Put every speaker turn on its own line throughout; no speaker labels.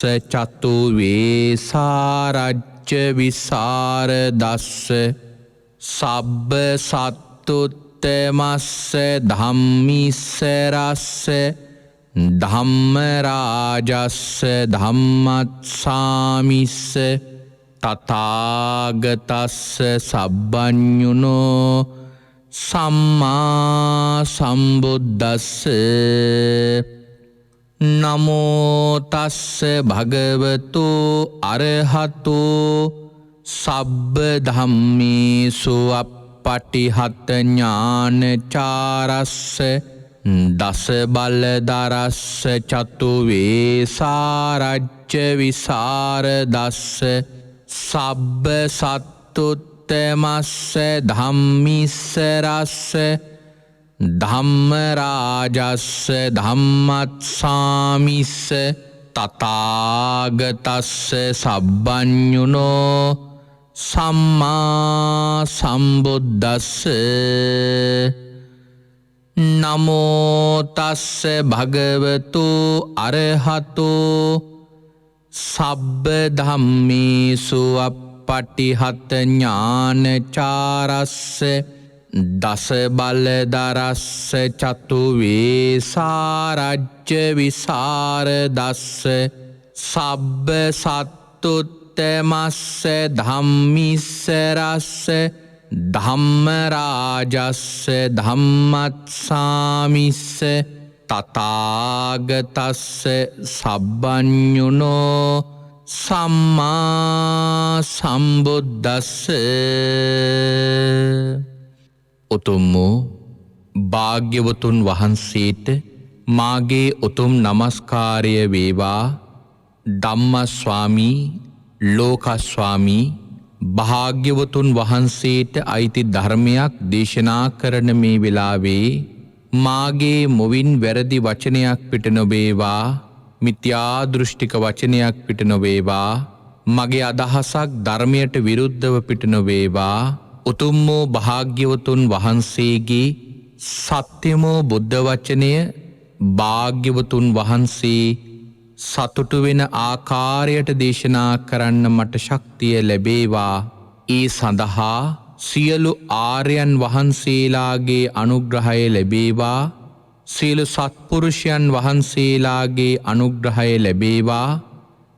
චතු වේසාරජ්‍ය විසර දස්ස සබ්බ සත්තුත්තමස්ස ධම්මිස්ස රස්ස ධම්මරාජස්ස ධම්මත්සාමිස්ස තථාගතස්ස සබ්බඤුනෝ සම්මා සම්බුද්දස්ස නමෝ තස්ස භගවතු අරහතු සබ්බ ධම්මේසු අප්පටිහත ඥානචාරස්ස දස බලදරස්ස චතු වේසාරජ්‍ය විසර දස්ස සබ්බ සත්තුත්තමස්ස ධම්මිස්ස රස්ස ධම්මරාජස්ස ධම්මත්සාමිස්ස තථාගතස්ස සබ්බඤුනෝ සම්මා සම්බුද්දස්ස නමෝ තස්ස භගවතු අරහතු සබ්බ ධම්මේසු අප්පටිහත ඥානචාරස්ස දස බලදරස්ස චතු වේසාරජ්‍ය විසර දස්ස සබ්බ සත්තුත්තමස්ස ධම්මිස්ස රස්ස ධම්මරාජස්ස ධම්මත්සාමිස්ස තථාගතස්ස සබ්බඤුනෝ සම්මා සම්බුද්දස්ස උතුම් වූ භාග්‍යවතුන් වහන්සේට මාගේ උතුම් නමස්කාරය වේවා. ධම්මස්වාමී ලෝකස්වාමී භාග්‍යවතුන් වහන්සේට අයිති ධර්මයක් දේශනා කරන මේ වෙලාවේ මාගේ මුවින් වැරදි වචනයක් පිට නොවේවා, මිත්‍යා දෘෂ්ටික වචනයක් පිට නොවේවා, මගේ අදහසක් ධර්මයට විරුද්ධව පිට නොවේවා. උතුම් වූ භාග්‍යවතුන් වහන්සේගේ සත්‍යමෝ බුද්ධ වචනය භාග්‍යවතුන් වහන්සේ සතුටු වෙන ආකාරයට දේශනා කරන්න මට ශක්තිය ලැබේවා. ඒ සඳහා සියලු ආර්යයන් වහන්සේලාගේ අනුග්‍රහය ලැබේවා. සියලු සත්පුරුෂයන් වහන්සේලාගේ අනුග්‍රහය ලැබේවා.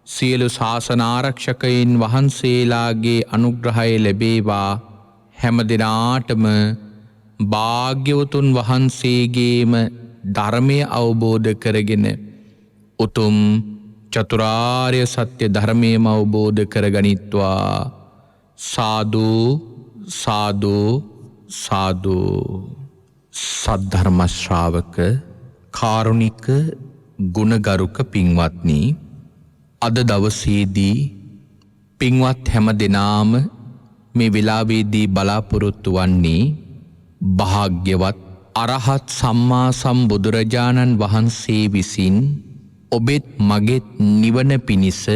සියලු ශාසනාරක්ෂකයින් වහන්සේලාගේ අනුග්‍රහය ලැබේවා. හැම දිනාටම භාග්‍යවතුන් වහන්සේගේම ධර්මය අවබෝධ කරගෙන උතුම් චතුරාර්ය සත්‍ය ධර්මයම අවබෝධ කරගනිත්වා. සාදු සාදු සාදු. සද්ධර්ම ශ්‍රාවක කාරුණික ගුණගරුක පින්වත්නි, අද දවසේදී පින්වත් හැම දෙනාම මේ වෙලාවේදී බලාපොරොත්තු වන්නේ භාග්‍යවත් අරහත් සම්මා සම්බුදුරජාණන් වහන්සේ විසින් ඔබෙත් මගෙත් නිවන පිණිස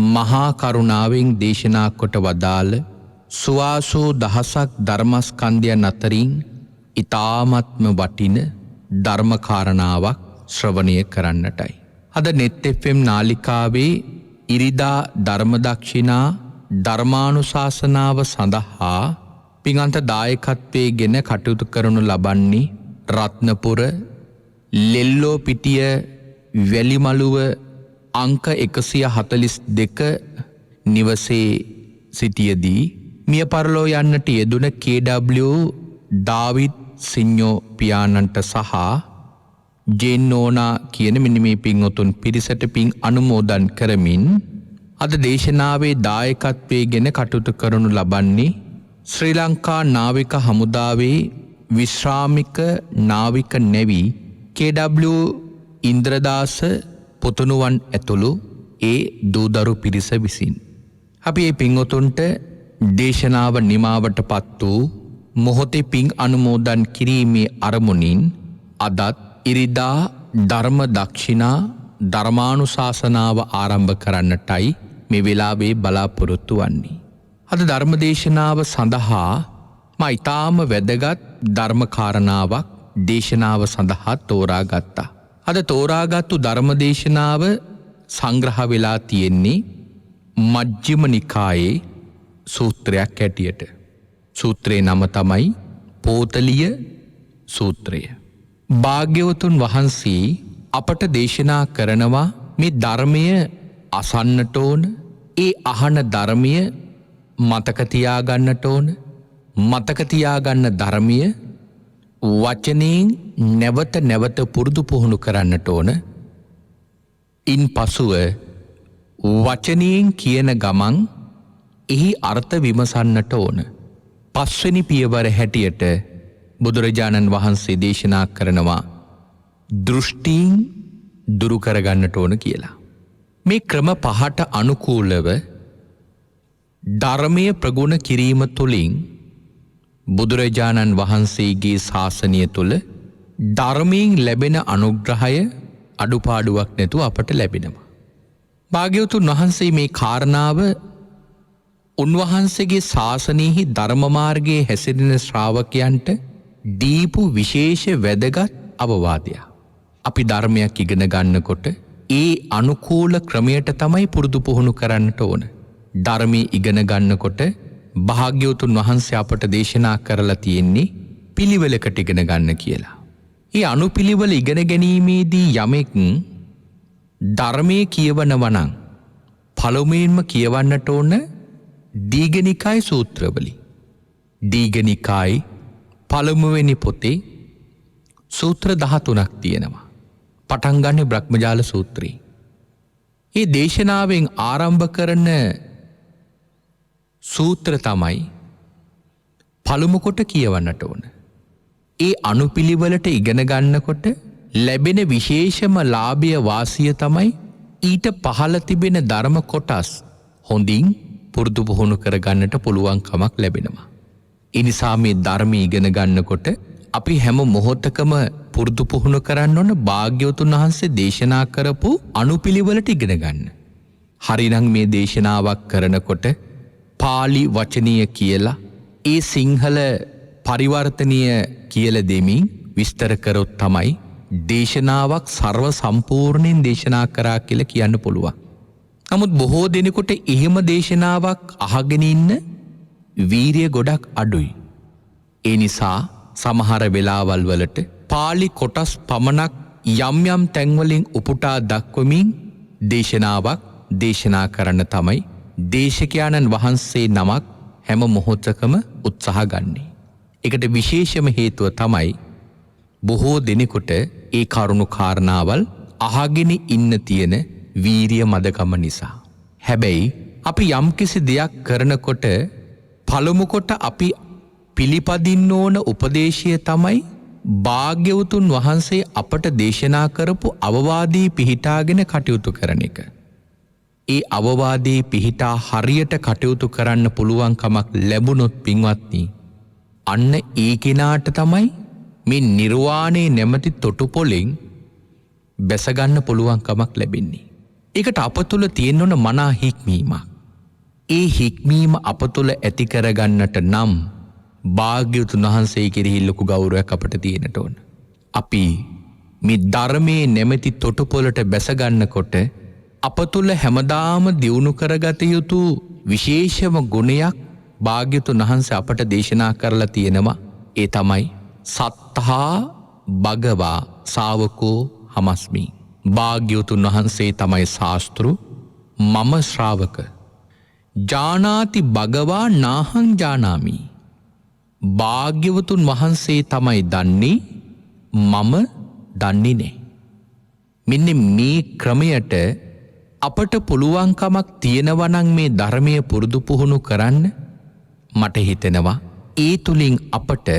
මහා කරුණාවෙන් දේශනා කොට වදාළ සුවාසෝ දහසක් ධර්මස්කන්ධයන් අතරින් ඊ타ත්ම වටින ධර්මකාරණාවක් ශ්‍රවණය කරන්නටයි. අද net fm නාලිකාවේ ඉරිදා ධර්මදක්ෂිනා ධර්මානුශාසනාව සඳහා පිඟන්ත දායකත්වයේ ගෙන කටයුතු කරනු ලබන්නේ රත්නපුර ලෙල්ලෝ පිටිය වැලිමලුව අංක 142 නිවසේ සිටියදී මිය පරලෝ යන්නට යෙදුන KW ඩාවිඩ් සිඤ්ඤෝ පියාණන්ට සහ ජේන්නෝනා කියන මෙන්න මේ පින්වතුන් පිරිසට පින් අනුමෝදන් කරමින් අද දේශනාවේ දායකත්වයේ ගෙන කටයුතු කරනු ලබන්නේ ශ්‍රී ලංකා නාවික හමුදාවේ විශ්‍රාමික නාවික නැවි KW ඉන්ද්‍රදාස පුතුණුවන් ඇතුළු ඒ දූදරු පිරිස විසින් අපි මේ පින්වතුන්ට දේශනාව නිමාවට පත් වූ මොහොතේ පින් අනුමෝදන් කිරීමේ අරමුණින් අදත් ඉරිදා ධර්ම දක්ෂිනා ධර්මානුශාසනාව ආරම්භ කරන්නටයි මේ වෙලාවේ බලාපොරොත්තු වන්නේ. අද ධර්මදේශනාව සඳහා මා ඊටාම වැදගත් ධර්මකාරණාවක් දේශනාව සඳහා තෝරාගත්තා. අද තෝරාගත්තු ධර්මදේශනාව සංග්‍රහ වෙලා තියෙන්නේ මජ්ක්‍ධිම නිකායේ සූත්‍රයක් ඇටියට. සූත්‍රයේ නම තමයි පෝතලිය සූත්‍රය. භාග්‍යවතුන් වහන්සේ අපට දේශනා කරනවා මේ ධර්මය අසන්නට ඕන, ඒ අහන ධර්මය මතක තියාගන්නට ඕන, මතක තියාගන්න ධර්මය වචනයෙන් නැවත නැවත පුරුදු පුහුණු කරන්නට ඕන. ඉන් පසුව වචනයෙන් කියන ගමන් එහි අර්ථ විමසන්නට ඕන. පස්වෙනි පියවර හැටියට බුදුරජාණන් වහන්සේ දේශනා කරනවා දෘෂ්ටීන් දුරු කරගන්නට ඕන කියලා. මේ ක්‍රම පහට අනුකූලව ධර්මය ප්‍රගුණ කිරීම තුළින් බුදුරජාණන් වහන්සේගේ ශාසනය තුළ ධර්මයෙන් ලැබෙන අනුග්‍රහය අඩුපාඩුවක් නැතුව අපට ලැබෙනවා. භාග්‍යවතුන් වහන්සේ මේ කාරණාව උන්වහන්සේගේ ශාසනයෙහි ධර්ම මාර්ගයේ හැසිරෙන ශ්‍රාවකයන්ට දීපු විශේෂ වැදගත් අවවාදයක්. අපි ධර්මයක් ඉගෙන ගන්නකොට ඒ අනුකූල ක්‍රමයට තමයි පුරුදු පුහුණු කරන්නට ඕන. ධර්මයේ ඉගෙන ගන්නකොට භාග්‍යවතුන් වහන්සේ අපට දේශනා කරලා තියෙන්නේ පිළිවෙලකට ඉගෙන ගන්න කියලා. ඒ අනුපිළිවෙල ඉගෙන ගැනීමේදී යමෙක් ධර්මයේ කියවනවා නම් පළමුවෙන්ම කියවන්නට ඕන දීඝනිකාය සූත්‍රවලින්. දීඝනිකාය පළමුවෙනි පොතේ සූත්‍ර 13ක් තියෙනවා. පටන් ගන්න බ්‍රහ්මජාල සූත්‍රයෙන්. මේ දේශනාවෙන් ආරම්භ කරන සූත්‍ර තමයි පළමු කොට කියවන්නට ඕන. ඒ අනුපිළිවෙලට ඉගෙන ගන්නකොට ලැබෙන විශේෂම ලාභය වාසිය තමයි ඊට පහළ තිබෙන ධර්ම කොටස් හොඳින් පුරුදු පුහුණු කරගන්නට පුළුවන් කමක් ලැබෙනවා. ඒ නිසා මේ ධර්මය ඉගෙන ගන්නකොට අපි හැම මොහොතකම පුරුදු පුහුණු කරන්න ඕන භාග්‍යවතුන් වහන්සේ දේශනා කරපු අනුපිළිවෙලට ඉගෙන ගන්න. හරිනම් මේ දේශනාවක් කරනකොට පාලි වචනීය කියලා ඒ සිංහල පරිවර්තනීය කියලා දෙමින් විස්තර කරොත් තමයි දේශනාවක් සර්ව සම්පූර්ණයෙන් දේශනා කරා කියලා කියන්න පුළුවන්. නමුත් බොහෝ දෙනෙකුට එහෙම දේශනාවක් අහගෙන ඉන්න වීරිය ගොඩක් අඩුයි. ඒ නිසා සමහර වෙලාවල් වලට පාලි කොටස් පමණක් යම් යම් තැන්වලින් උපුටා දක්වමින් දේශනාවක් දේශනා කරන්න තමයි දේශකයාණන් වහන්සේ නමක් හැම මොහොතකම උත්සාහ ගන්නේ. ඒකට විශේෂම හේතුව තමයි බොහෝ දෙනෙකුට ඒ කරුණු කාරණාවල් අහගෙන ඉන්න තියෙන වීරිය මදකම නිසා. හැබැයි අපි යම්කිසි දෙයක් කරනකොට පළමු කොට අපි පිළිපදින්න ඕන උපදේශය තමයි භාග්‍යවතුන් වහන්සේ අපට දේශනා කරපු අවවාදී පිහිටාගෙන කටයුතු කරන එක. ඒ අවවාදී පිහිටා හරියට කටයුතු කරන්න පුළුවන් කමක් ලැබුණොත් පින්වත්නි, අන්න ඒ කෙනාට තමයි මේ නිර්වාණය නැමැති තොටුපොළෙන් බැසගන්න පුළුවන් කමක් ලැබෙන්නේ. ඒකට අප තුළ තියෙන්න ඕන මනා හික්මීමක්. ඒ හික්මීම අප තුළ ඇති කරගන්නට නම් භාග්‍යවතුන් වහන්සේ කෙරෙහි ලොකු ගෞරවයක් අපට තියෙන්නට ඕන. අපි මේ ධර්මයේ නැමැති තොටුපොළට බැසගන්නකොට අප තුළ හැමදාම දියුණු කරගත යුතු විශේෂම ගුණයක් භාග්‍යවතුන් වහන්සේ අපට දේශනා කරලා තියෙනවා. ඒ තමයි සත්තා භගවා ශාවකෝ හමස්මි. භාග්‍යවතුන් වහන්සේ තමයි ශාස්ත්‍රු, මම ශ්‍රාවක. ජානාති භගවා නාහං ජානාමි. භාග්‍යවතුන් වහන්සේ තමයි දන්නේ, මම දන්නේ නැහැ. මෙන්න මේ ක්‍රමයට අපට පුළුවන්කමක් තියෙනවා නම් මේ ධර්මයේ පුරුදු පුහුණු කරන්න. මට හිතෙනවා ඒ තුලින් අපට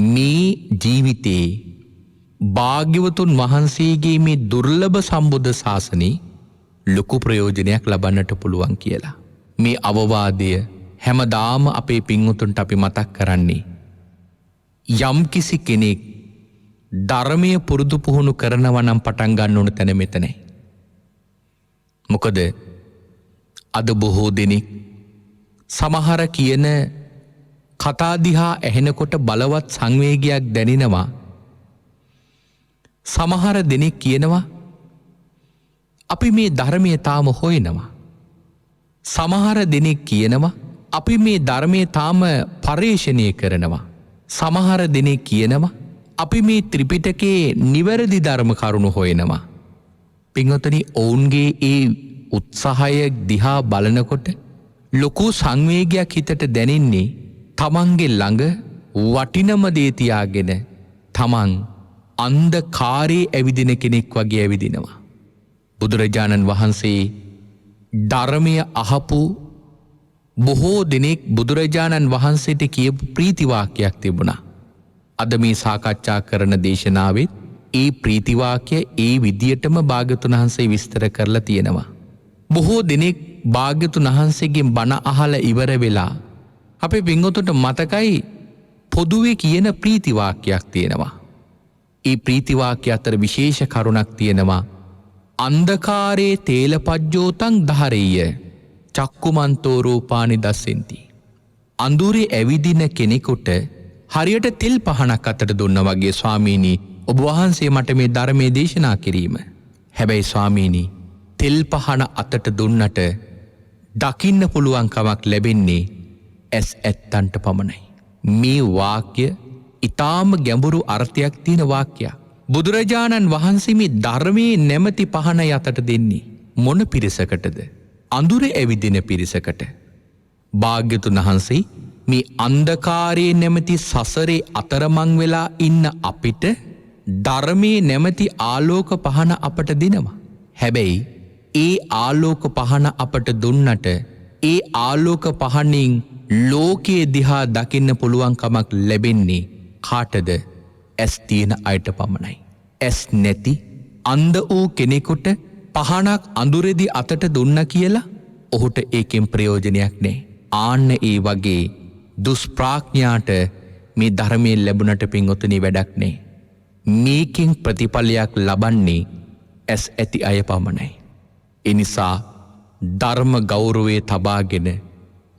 මේ ජීවිතේ භාග්‍යවතුන් වහන්සේගේ මේ දුර්ලභ සම්බුද්ධ ශාසනයේ ලොකු ප්‍රයෝජනයක් ලබන්නට පුළුවන් කියලා. මේ අවවාදය හැමදාම අපේ පින්වතුන්ට අපි මතක් කරන්නේ, යම්කිසි කෙනෙක් ධර්මය පුරුදු පුහුණු කරනවා නම් පටන් ගන්න ඕන තැන මෙතනයි. මොකද අද බොහෝ දෙනෙක් සමහර කියන කතා දිහා ඇහෙනකොට බලවත් සංවේගයක් දැනෙනවා. සමහර දෙනෙක් කියනවා අපි මේ ධර්මය තාම හොයනවා. සමහර දෙනෙක් කියනවා අපි මේ ධර්මය තාම පර්යේෂණය කරනවා. සමහර දෙනෙක් කියනවා අපි මේ ත්‍රිපිටකයේ නිවැරදි ධර්ම කරුණු හොයනවා. පින්වතුනි, ඔවුන්ගේ ඒ උත්සාහය දිහා බලනකොට ලොකු සංවේගයක් හිතට දැනෙන්නේ තමන්ගේ ළඟ වටිනම දේ තියාගෙන තමන් අන්ධකාරයේ ඇවිදින කෙනෙක් වගේ ඇවිදිනවා. බුදුරජාණන් වහන්සේ ධර්මය අහපු බොහෝ දෙනෙක් බුදුරජාණන් වහන්සේට කියපු ප්‍රීතිවාක්‍යයක් තිබුණා. අද මේ සාකච්ඡා කරන දේශනාවෙත් ඒ ප්‍රීතිවාක්‍ය ඒ විදියටම භාග්‍යවතුන් වහන්සේ විස්තර කරලා තියෙනවා. බොහෝ දෙනෙක් භාග්‍යවතුන් වහන්සේගෙන් බණ අහලා ඉවර වෙලා අපේ පින්වතුන්ට මතකයි පොදුවේ කියන ප්‍රීතිවාක්‍යයක් තියෙනවා. ඒ ප්‍රීතිවාක්‍ය අතර විශේෂ කරුණක් තියෙනවා. අන්ධකාරේ තේලපජ්ජෝතං ධාරෙය්‍ය චක්කුමන්තෝ රූපානි දස්සෙන්ති. අඳුරේ ඇවිදින කෙනෙකුට හරියට තෙල් පහනක් අතට දුන්නා වගේ ස්වාමීනි, ඔබ වහන්සේ මට මේ ධර්මයේ දේශනා කිරීම. හැබැයි ස්වාමීනි, තෙල් පහන අතට දුන්නට දකින්න පුළුවන් කමක් ලැබෙන්නේ ඇස් ඇත්තන්ට පමණයි. මේ වාක්‍ය ඊටාම ගැඹුරු අර්ථයක් තියෙන වාක්‍යයක්. බුදුරජාණන් වහන්සේ මේ ධර්මයේ නැමැති පහන යතට දෙන්නේ මොන පිරිසකටද? අඳුරේ ඇවිදින පිරිසකට. භාග්‍යතුන් වහන්සේ මේ අන්ධකාරයේ නැමැති සසරේ අතරමං වෙලා ඉන්න අපිට ධර්මයේ නැමැති ආලෝක පහන අපට දෙනවා. හැබැයි ඒ ආලෝක පහන අපට දුන්නට ඒ ආලෝක පහනින් ලෝකයේ දිහා දකින්න පුළුවන් කමක් ලැබෙන්නේ කාටද? ඇස් තියෙන අයට පමණයි. ඇස් නැති අන්ධ වූ කෙනෙකුට පහනක් අඳුරේදී අතට දුන්න කියලා ඔහුට ඒකෙන් ප්‍රයෝජනයක් නැහැ. ආන්න ඒ වගේ දුෂ්ප්‍රඥාට මේ ධර්මයෙන් ලැබුණට පින්වතුනි වැඩක් නැහැ. මේකෙන් ප්‍රතිඵලයක් ලබන්නේ ඇස් ඇති අය පමණයි. ඒ නිසා ධර්ම ගෞරවයේ තබාගෙන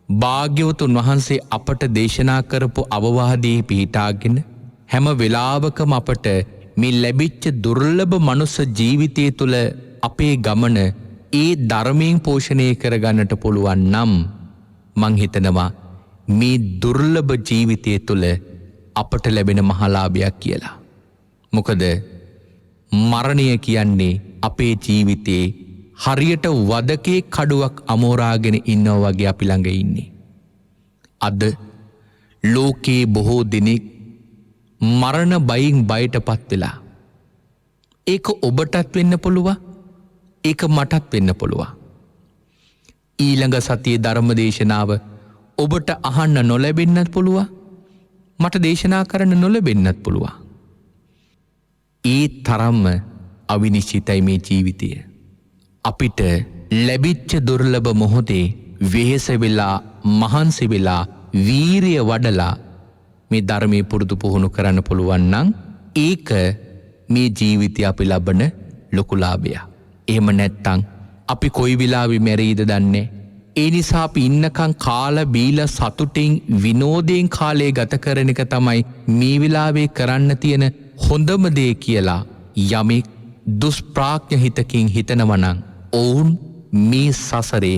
භාග්‍යවතුන් වහන්සේ අපට දේශනා කරපු අවවාදයේ පිහිටාගෙන හැම වෙලාවකම අපට මේ ලැබිච්ච දුර්ලභ මනුස්ස ජීවිතය තුළ අපේ ගමන ඒ ධර්මයෙන් පෝෂණය කරගන්නට පුළුවන් නම් මං හිතනවා මේ දුර්ලභ ජීවිතය තුළ අපට ලැබෙන මහලාභයක් කියලා. මොකද මරණය කියන්නේ අපේ ජීවිතේ හරියට වදකේ කඩුවක් අමෝරාගෙන ඉන්නවා වගේ අපි ළඟ ඉන්නේ. අද ලෝකේ බොහෝ දෙනෙක් මරණ බයින් බයටපත් වෙලා. ඒක ඔබටත් වෙන්න පුළුවන්. ඒක මටත් වෙන්න පුළුවන්. ඊළඟ සතියේ ධර්ම දේශනාව ඔබට අහන්න නොලැබෙන්නත් පුළුවන්. මට දේශනා කරන්න නොලැබෙන්නත් පුළුවන්. ඒ තරම්ම අවිනිශ්චිතයි මේ ජීවිතය. අපිට ලැබිච්ච දුර්ලභ මොහොතේ වෙහෙස වෙලා මහන්සි වෙලා වීරිය වඩලා මේ ධර්මයේ පුරුදු පුහුණු කරන්න පුළුවන් නම් ඒක මේ ජීවිතය අපි ලබන ලොකු ලාභයක්. එහෙම නැත්නම් අපි කොයි වෙලාවෙ මැරෙයිද දන්නේ. ඒ නිසා අපි ඉන්නකම් කාලා බීලා සතුටින් විනෝදයෙන් කාලය ගත කරන එක තමයි මේ වෙලාවේ කරන්න තියෙන හොඳම දේ කියලා යමෙක් දුෂ්ප්‍රඥ හිතකින් හිතනවා නම් ඔවුන් මේ සසරේ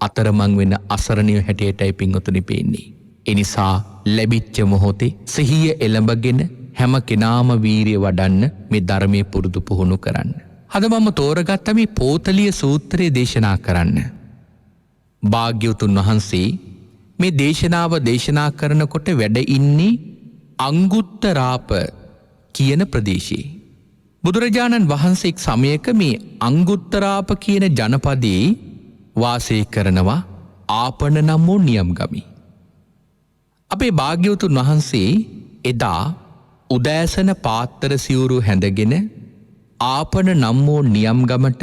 අතරමං වෙන අසරණිය හැටියටයි පින්වතුනි පේන්නේ. ඒ නිසා ලැබිච්ච මොහොතේ සිහිය එළඹගෙන හැම කෙනාම වීරිය වඩන්න මේ ධර්මයේ පුරුදු පුහුණු කරන්න. අද මම තෝරගත්ත මේ පෝතලිය සූත්‍රය දේශනා කරන්න. භාග්‍යවතුන් වහන්සේ මේ දේශනාව දේශනා කරනකොට වැඩ ඉන්නේ අංගුත්තරාප කියන ප්‍රදේශයේ. බුදුරජාණන් වහන්සේ එක් සමයක මේ අංගුත්තරාප කියන ජනපදයේ වාසය කරනවා ආපන නම් වූ නියම් ගමි. අපේ භාග්‍යවතුන් වහන්සේ එදා උදෑසන පාත්තර සිවුරු හැඳගෙන ආපන නම් වූ නියම් ගමට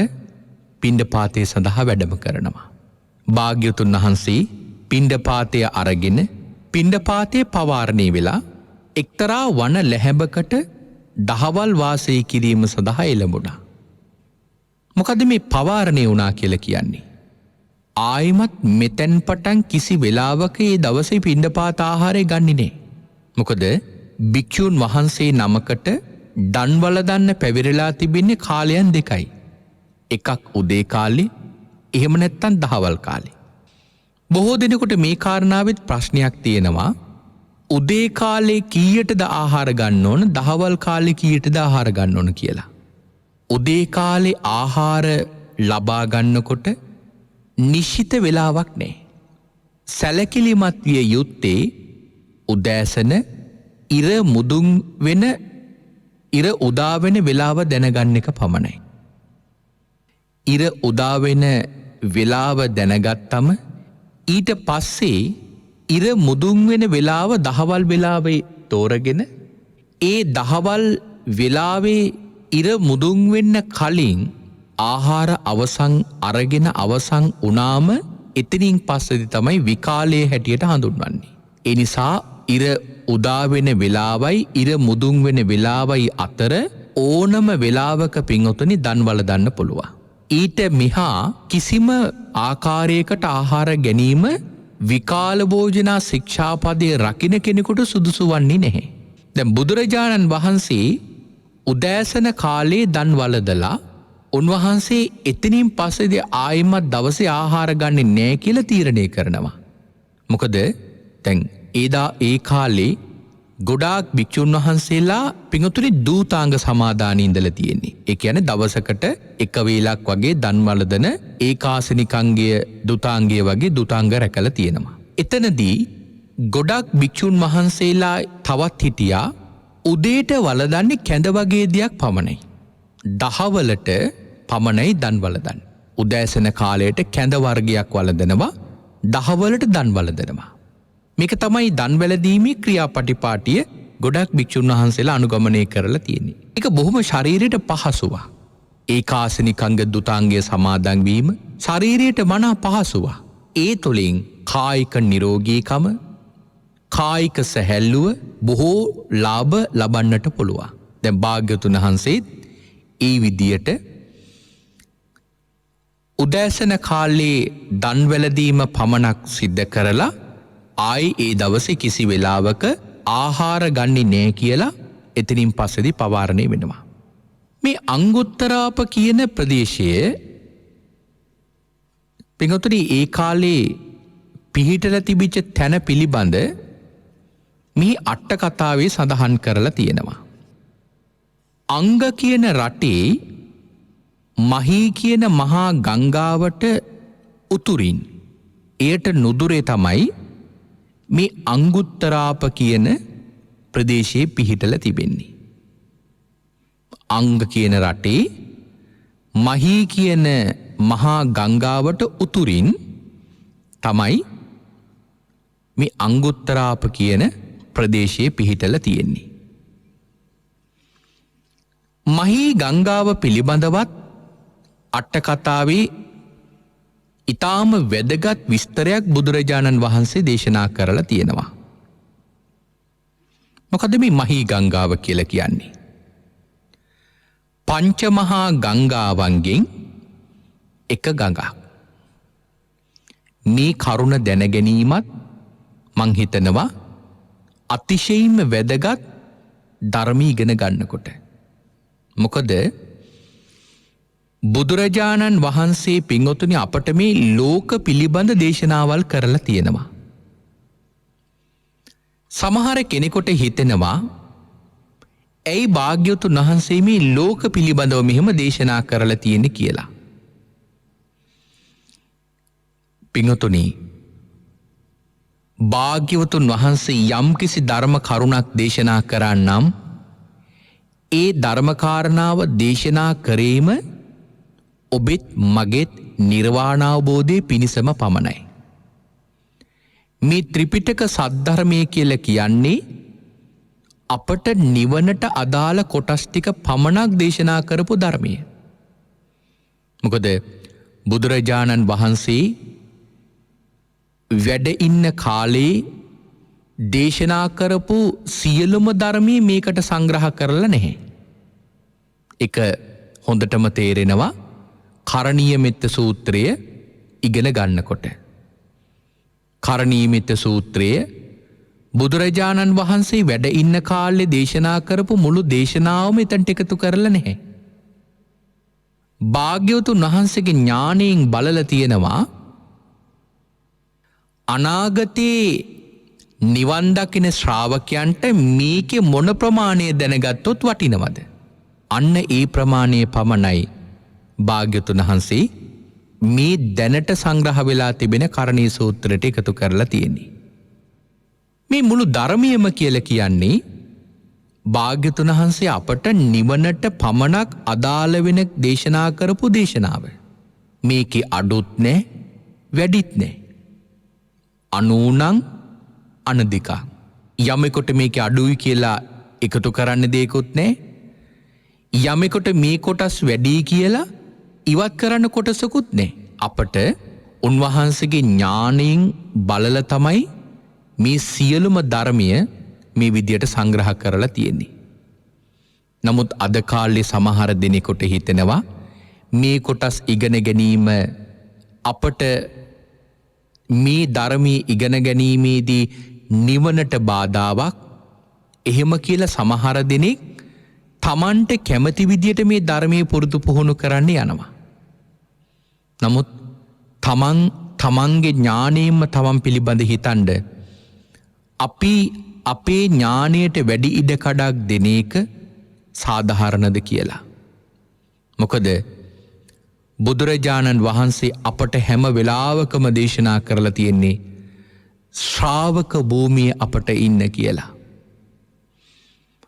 පිණ්ඩපාතය සඳහා වැඩම කරනවා. භාග්‍යවතුන් වහන්සේ පිණ්ඩපාතය අරගෙන පිණ්ඩපාතය පවාරණය වෙලා එක්තරා වන ලැහැබකට දහවල් වාසය කිරීම සඳහා එළඹුණා. මොකද මේ පවාරණය වුණා කියලා කියන්නේ? ආයිමත් මෙතෙන් පටන් කිසි වෙලාවක ඒ දවසේ පිණ්ඩපාත ආහාරය ගන්නේ නැහැ. මොකද භික්ෂුන් වහන්සේ නමකට දන්වල දන්න පැවිරලා තිබෙන්නේ කාලයන් දෙකයි. එකක් උදේ කාලේ, එහෙම නැත්තම් දහවල් කාලේ. බොහෝ දෙනෙකුට මේ කාරණාවෙත් ප්‍රශ්නයක් තියෙනවා. උදේ කාලේ කීයටද ආහාර ගන්න ඕන, දහවල් කාලේ කීයටද ආහාර ගන්න ඕන කියලා. උදේ කාලේ ආහාර ලබා ගන්නකොට නිශ්චිත වෙලාවක් නැහැ. සැලකිලිමත් විය යුත්තේ උදෑසන ඉර මුදුන් වෙන ඉර උදා වෙන වෙලාව දැනගන්න එක පමණයි. ඉර උදා වෙන වෙලාව දැනගත්තම ඊට පස්සේ ඉර මුදුන් වෙන වෙලාව දහවල් වෙලාවේ තෝරගෙන ඒ දහවල් වෙලාවේ ඉර මුදුන් වෙන්න කලින් ආහාර අවසන් අරගෙන අවසන් වුණාම එතනින් පස්සේදී තමයි විකාලයේ හැටියට හඳුන්වන්නේ. ඒ නිසා ඉර උදා වෙන වෙලාවයි ඉර මුදුන් වෙන වෙලාවයි අතර ඕනම වෙලාවක පින්වතුනි දන් වළඳන්න පුළුවන්. ඊට මෙහා කිසිම ආකාරයකට ආහාර ගැනීම විකාල භෝජනා ශික්ෂාපදයේ රකින්න කෙනෙකුට සුදුසු වන්නේ නැහැ. දැන් බුදුරජාණන් වහන්සේ උදෑසන කාලේ දන් වළඳලා උන්වහන්සේ එතනින් පස්සේදී ආයෙමත් දවසේ ආහාර ගන්නේ නැහැ කියලා තීරණය කරනවා. මොකද දැන් ඒ කාලේ ගොඩාක් භික්ෂුන් වහන්සේලා පින්වතුනි දූතාංග සමාදානයේ ඉඳලා තියෙන්නේ. ඒ කියන්නේ දවසකට එක වේලක් වගේ දන් වළඳන ඒකාසනිකංගය දුතාංගය වගේ දුතාංග රැකලා තියෙනවා. එතනදී ගොඩක් භික්ෂුන් වහන්සේලා තවත් හිටියා උදේට වළඳන්නේ කැඳ වගේ දෙයක් පමණයි. දහවලට පමණයි දන් වළඳන්නේ. උදෑසන කාලයට කැඳ වර්ගයක් වළඳනවා, දහවලට දන් වළඳනවා. මේක තමයි දන් වැළඳීමේ ක්‍රියාපටිපාටිය ගොඩක් භික්ෂුන් වහන්සේලා අනුගමනය කරලා තියෙන්නේ. ඒක බොහොම ශරීරයට පහසුවක්. ඒකාසනිකංග දුතාංගය සමාදන් වීම ශරීරයට මනා පහසුවක්. ඒ තුළින් කායික නිරෝගීකම, කායික සැහැල්ලුව බොහෝ ලාභ ලබන්නට පුළුවන්. දැන් භාග්‍යවතුන් වහන්සේත් ඒ විදියට උදෑසන කාලේ දන් වැළඳීම පමණක් සිද්ධ කරලා ආයි ඒ දවසේ කිසි වෙලාවක ආහාර ගන්නේ නැහැ කියලා එතනින් පස්සේදී පවාරණය වෙනවා. මේ අංගුත්තරාප කියන ප්‍රදේශය පින්වතුනි ඒ කාලේ පිහිටලා තිබිච්ච තැන පිළිබඳ මේ අට කතාවේ සඳහන් කරලා තියෙනවා. අංග කියන රටේ මහී කියන මහා ගංගාවට උතුරින් එයට නුදුරේ තමයි මේ අංගුත්තරාප කියන ප්‍රදේශයේ පිහිටලා තිබෙන්නේ. අංග කියන රටේ මහී කියන මහා ගංගාවට උතුරින් තමයි මේ අංගුත්තරාප කියන ප්‍රදේශයේ පිහිටලා තියෙන්නේ. මහී ගංගාව පිළිබඳවත් අට කතාවේ ඊටාම වැදගත් විස්තරයක් බුදුරජාණන් වහන්සේ දේශනා කරලා තියෙනවා. මොකද මේ මහී ගංගාව කියලා කියන්නේ? පංච මහා ගංගාවන්ගෙන් එක ගඟක්. මේ කරුණ දැන ගැනීමත් මං හිතනවා අතිශයින්ම වැදගත් ධර්ම ඉගෙන ගන්නකොට. මොකද බුදුරජාණන් වහන්සේ පින්වතුනි අපට මේ ලෝක පිළිබඳ දේශනාවල් කරලා තියෙනවා. සමහර කෙනෙකුට හිතෙනවා ඇයි භාග්‍යවතුන් වහන්සේ මේ ලෝක පිළිබඳව මෙහෙම දේශනා කරලා තියෙන්නේ කියලා. පින්වතුනි භාග්‍යවතුන් වහන්සේ යම්කිසි ධර්ම කරුණක් දේශනා කරා නම් ඒ ධර්ම කාරණාව දේශනා කරේම ඔබෙත් මගෙත් නිර්වාණ අවබෝධයේ පිණිසම පමණයි. මේ ත්‍රිපිටක සද්ධර්මය කියලා කියන්නේ අපට නිවනට අදාළ කොටස් ටික පමණක් දේශනා කරපු ධර්මය. මොකද බුදුරජාණන් වහන්සේ වැඩ ඉන්න කාලේ දේශනා කරපු සියලුම ධර්මයේ මේකට සංග්‍රහ කරලා නැහැ. එක හොඳටම තේරෙනවා කරණීය මෙත්ත සූත්‍රය ඉගෙන ගන්නකොට. කරණීය මෙත්ත සූත්‍රය බුදුරජාණන් වහන්සේ වැඩ ඉන්න කාලේ දේශනා කරපු මුළු දේශනාවම එතනට එකතු කරලා නැහැ. භාග්‍යවතුන් වහන්සේගේ ඥාණයෙන් බලලා තියෙනවා අනාගතේ නිවන් දකින ශ්‍රාවකයන්ට මේකේ මොන ප්‍රමාණය දැනගත්තොත් වටිනවද? අන්න ඒ ප්‍රමාණය පමණයි භාග්‍යවතුන් වහන්සේ මේ දැනට සංග්‍රහ වෙලා තිබෙන කරණීය සූත්‍රයට එකතු කරලා තියෙන්නේ. මේ මුළු ධර්මයම කියලා කියන්නේ භාග්‍යවතුන් වහන්සේ අපට නිවනට පමණක් අදාළ වෙන දේශනා කරපු දේශනාව. මේකේ අඩුත් නැහැ, වැඩිත් නැහැ. අනූනං අනදිකා. යමෙකුට මේකේ අඩුයි කියලා එකතු කරන්න දෙයක්වත් නැහැ. යමෙකුට මේ කොටස් වැඩි කියලා ඉවත් කරන්න කොටසකුත් නැහැ. අපට උන්වහන්සේගේ ඥාණයෙන් බලලා තමයි මේ සියලුම ධර්මය මේ විදියට සංග්‍රහ කරලා තියෙන්නේ. නමුත් අද කාලේ සමහර දෙනෙකුට හිතෙනවා මේ කොටස් ඉගෙන ගැනීම අපට මේ ධර්මයේ ඉගෙන ගැනීමේදී නිවනට බාධාවක්. එහෙම කියලා සමහර දෙනෙක් තමන්ට කැමති විදියට මේ ධර්මයේ පුරුදු පුහුණු කරන්න යනවා. නමුත් තමන්ගේ ඥාණයෙන්ම තමන් පිළිබඳ හිතන්ඩ අපි අපේ ඥාණයට වැඩි ඉඩකඩක් දෙන එක සාධාරණද කියලා. මොකද බුදුරජාණන් වහන්සේ අපට හැම වෙලාවකම දේශනා කරලා තියෙන්නේ ශ්‍රාවක භූමිය අපට ඉන්න කියලා.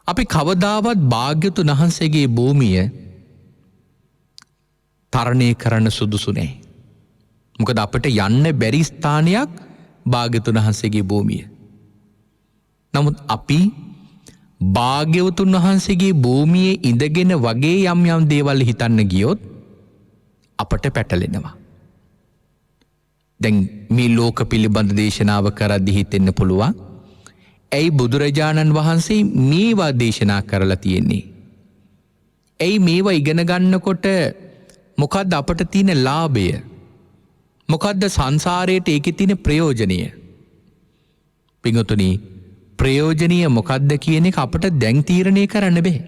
අපි කවදාවත් භාග්‍යවතුන් වහන්සේගේ භූමිය තරණය කරන්න සුදුසු නැහැ. මොකද අපට යන්න බැරි ස්ථානයක් භාග්‍යවතුන් වහන්සේගේ භූමිය. නමුත් අපි භාග්‍යවතුන් වහන්සේගේ භූමියේ ඉඳගෙන වගේ යම් යම් දේවල් හිතන්න ගියොත් අපට පැටලෙනවා. දැන් මේ ලෝක පිළිබඳ දේශනාව කරද්දී හිතෙන්න පුළුවන් ඇයි බුදුරජාණන් වහන්සේ මේවා දේශනා කරලා තියෙන්නේ? ඇයි මේවා ඉගෙන ගන්නකොට මොකද්ද අපට තියෙන ලාභය? මොකද්ද සංසාරයට ඒකේ තියෙන ප්‍රයෝජනය? පින්වතුනි, ප්‍රයෝජනීය මොකද්ද කියන එක අපට දැන් තීරණය කරන්න බෑ.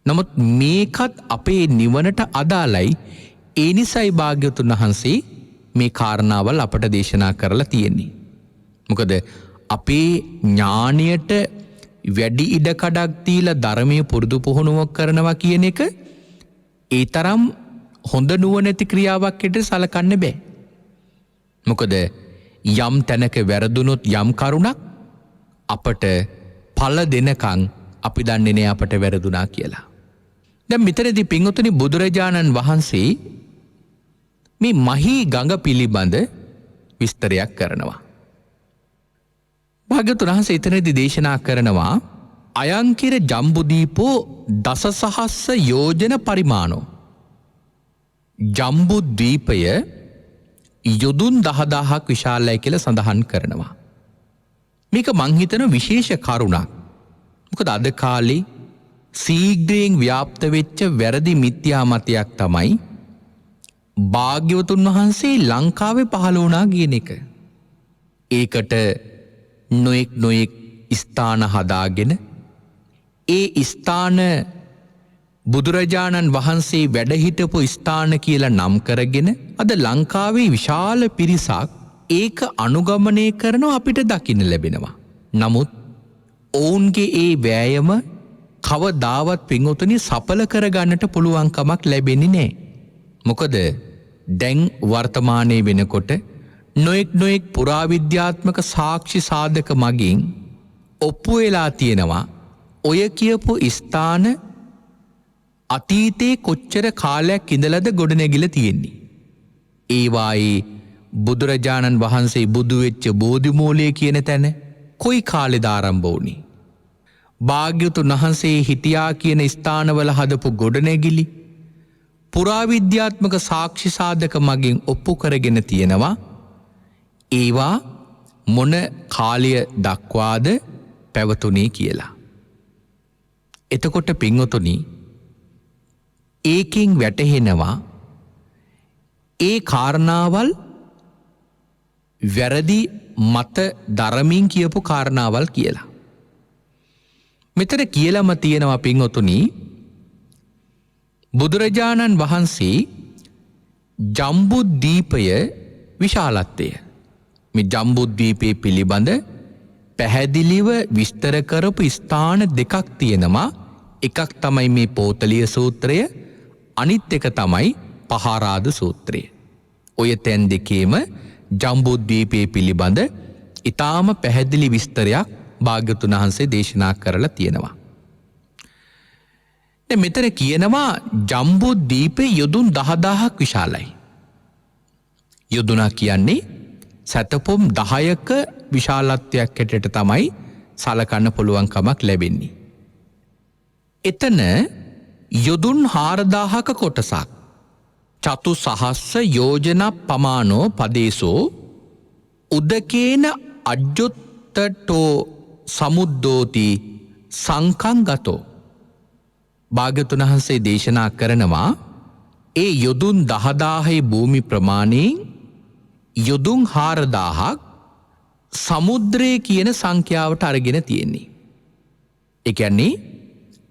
නමුත් මේකත් අපේ නිවනට අදාළයි. ඒ නිසයි භාග්‍යවතුන් වහන්සේ මේ කාරණාවල් අපට දේශනා කරලා තියෙන්නේ. මොකද අපේ ඥාණයට වැඩි ඉඩකඩක් දීලා ධර්මයේ පුරුදු පුහුණුවක් කරනවා කියන එක ඒ තරම් හොඳ නුවණැති ක්‍රියාවක් හැටියට සලකන්න බෑ. මොකද යම් තැනක වැරදුනොත් යම් කරුණක් අපට ඵල දෙනකන් අපි දන්නේ නෑ අපට වැරදුනා කියලා. දැන් මෙතනදී පින්වතුනි බුදුරජාණන් වහන්සේ මේ මහී ගඟ පිළිබඳ විස්තරයක් කරනවා. භාග්‍යවතුන් වහන්සේ එතනදී දේශනා කරනවා අයංකිර ජම්බුදීපෝ දසසහස්ස යෝජන පරිමාණෝ. ජම්බුද්වීපය යොදුන් 10000ක් විශාලයි කියලා සඳහන් කරනවා. මේක මං හිතන විශේෂ කරුණක්. මොකද අද කාලේ සීග්‍රයෙන් ව්‍යාප්ත වෙච්ච වැරදි මිත්‍යා මතයක් තමයි භාග්‍යවතුන් වහන්සේ ලංකාවේ පහළ වුණා කියන එක. ඒකට නොඑක් ස්ථාන හදාගෙන ඒ ස්ථාන බුදුරජාණන් වහන්සේ වැඩ හිටපු ස්ථාන කියලා නම් කරගෙන අද ලංකාවේ විශාල පිරිසක් ඒක අනුගමනය කරනවා අපිට දකින්න ලැබෙනවා. නමුත් ඔවුන්ගේ ඒ වෑයම කවදාවත් පින්වතුනි සඵල කරගන්නට පුළුවන් කමක් ලැබෙන්නේ නැහැ. මොකද දැන් වර්තමානයේ වෙනකොට නොඑක් පුරාවිද්‍යාත්මක සාක්ෂි සාධක මගින් ඔප්පු වෙලා තියෙනවා ඔය කියපු ස්ථාන අතීතයේ කොච්චර කාලයක් ඉඳලාද ගොඩනැගිලා තියෙන්නේ. ඒවායේ බුදුරජාණන් වහන්සේ බුදු වෙච්ච බෝධිමූලය කියන තැන කොයි කාලෙද ආරම්භ වුණේ? භාග්‍යවතුන් වහන්සේ හිටියා කියන ස්ථානවල හදපු ගොඩනැගිලි පුරාවිද්‍යාත්මක සාක්ෂි සාධක මගින් ඔප්පු කරගෙන තියෙනවා. ඒවා මොන කාලය දක්වාද පැවතුනේ කියලා. එතකොට පින්වතුනි ඒකෙන් වැටහෙනවා ඒ කාරණාවල් වැරදි මත ධර්මයෙන් කියපු කාරණාවල් කියලා. මෙතන කියලාම තියෙනවා පින්වතුනි බුදුරජාණන් වහන්සේ ජම්බුද්දීපය විශාලත්වය මේ ජම්බුද්දීපය පිළිබඳ පැහැදිලිව විස්තර කරපු ස්ථාන දෙකක් තියෙනවා. එකක් තමයි මේ පෝතලිය සූත්‍රය, අනිත් එක තමයි පහාරාද සූත්‍රය. ඔය තැන් දෙකේම ජම්බුද්දීපය පිළිබඳ ඊටාම පැහැදිලි විස්තරයක් භාග්‍යවතුන් වහන්සේ දේශනා කරලා තියෙනවා. දැන් මෙතන කියනවා ජම්බුද්දීපේ යොදුන් 10000ක් විශාලයි. යොදුනා කියන්නේ සතපොම් 10ක විශාලත්වයක් හැටියට තමයි සලකන්න පුළුවන් කමක් ලැබෙන්නේ. එතන යොදුන් 4000ක කොටසක් චතු සහස්ස යෝජන පමානෝ පදේශෝ උදකේන අජ්ජොත්තටෝ සමුද්දෝති සංකං ගතෝ. භාග්‍යවතුන් වහන්සේ දේශනා කරනවා ඒ යොදුන් 10000 භූමි ප්‍රමාණයෙන් යොදුන් 4000ක් සමුද්‍රයේ කියන සංඛ්‍යාවට අරගෙන තියෙන්නේ. ඒ කියන්නේ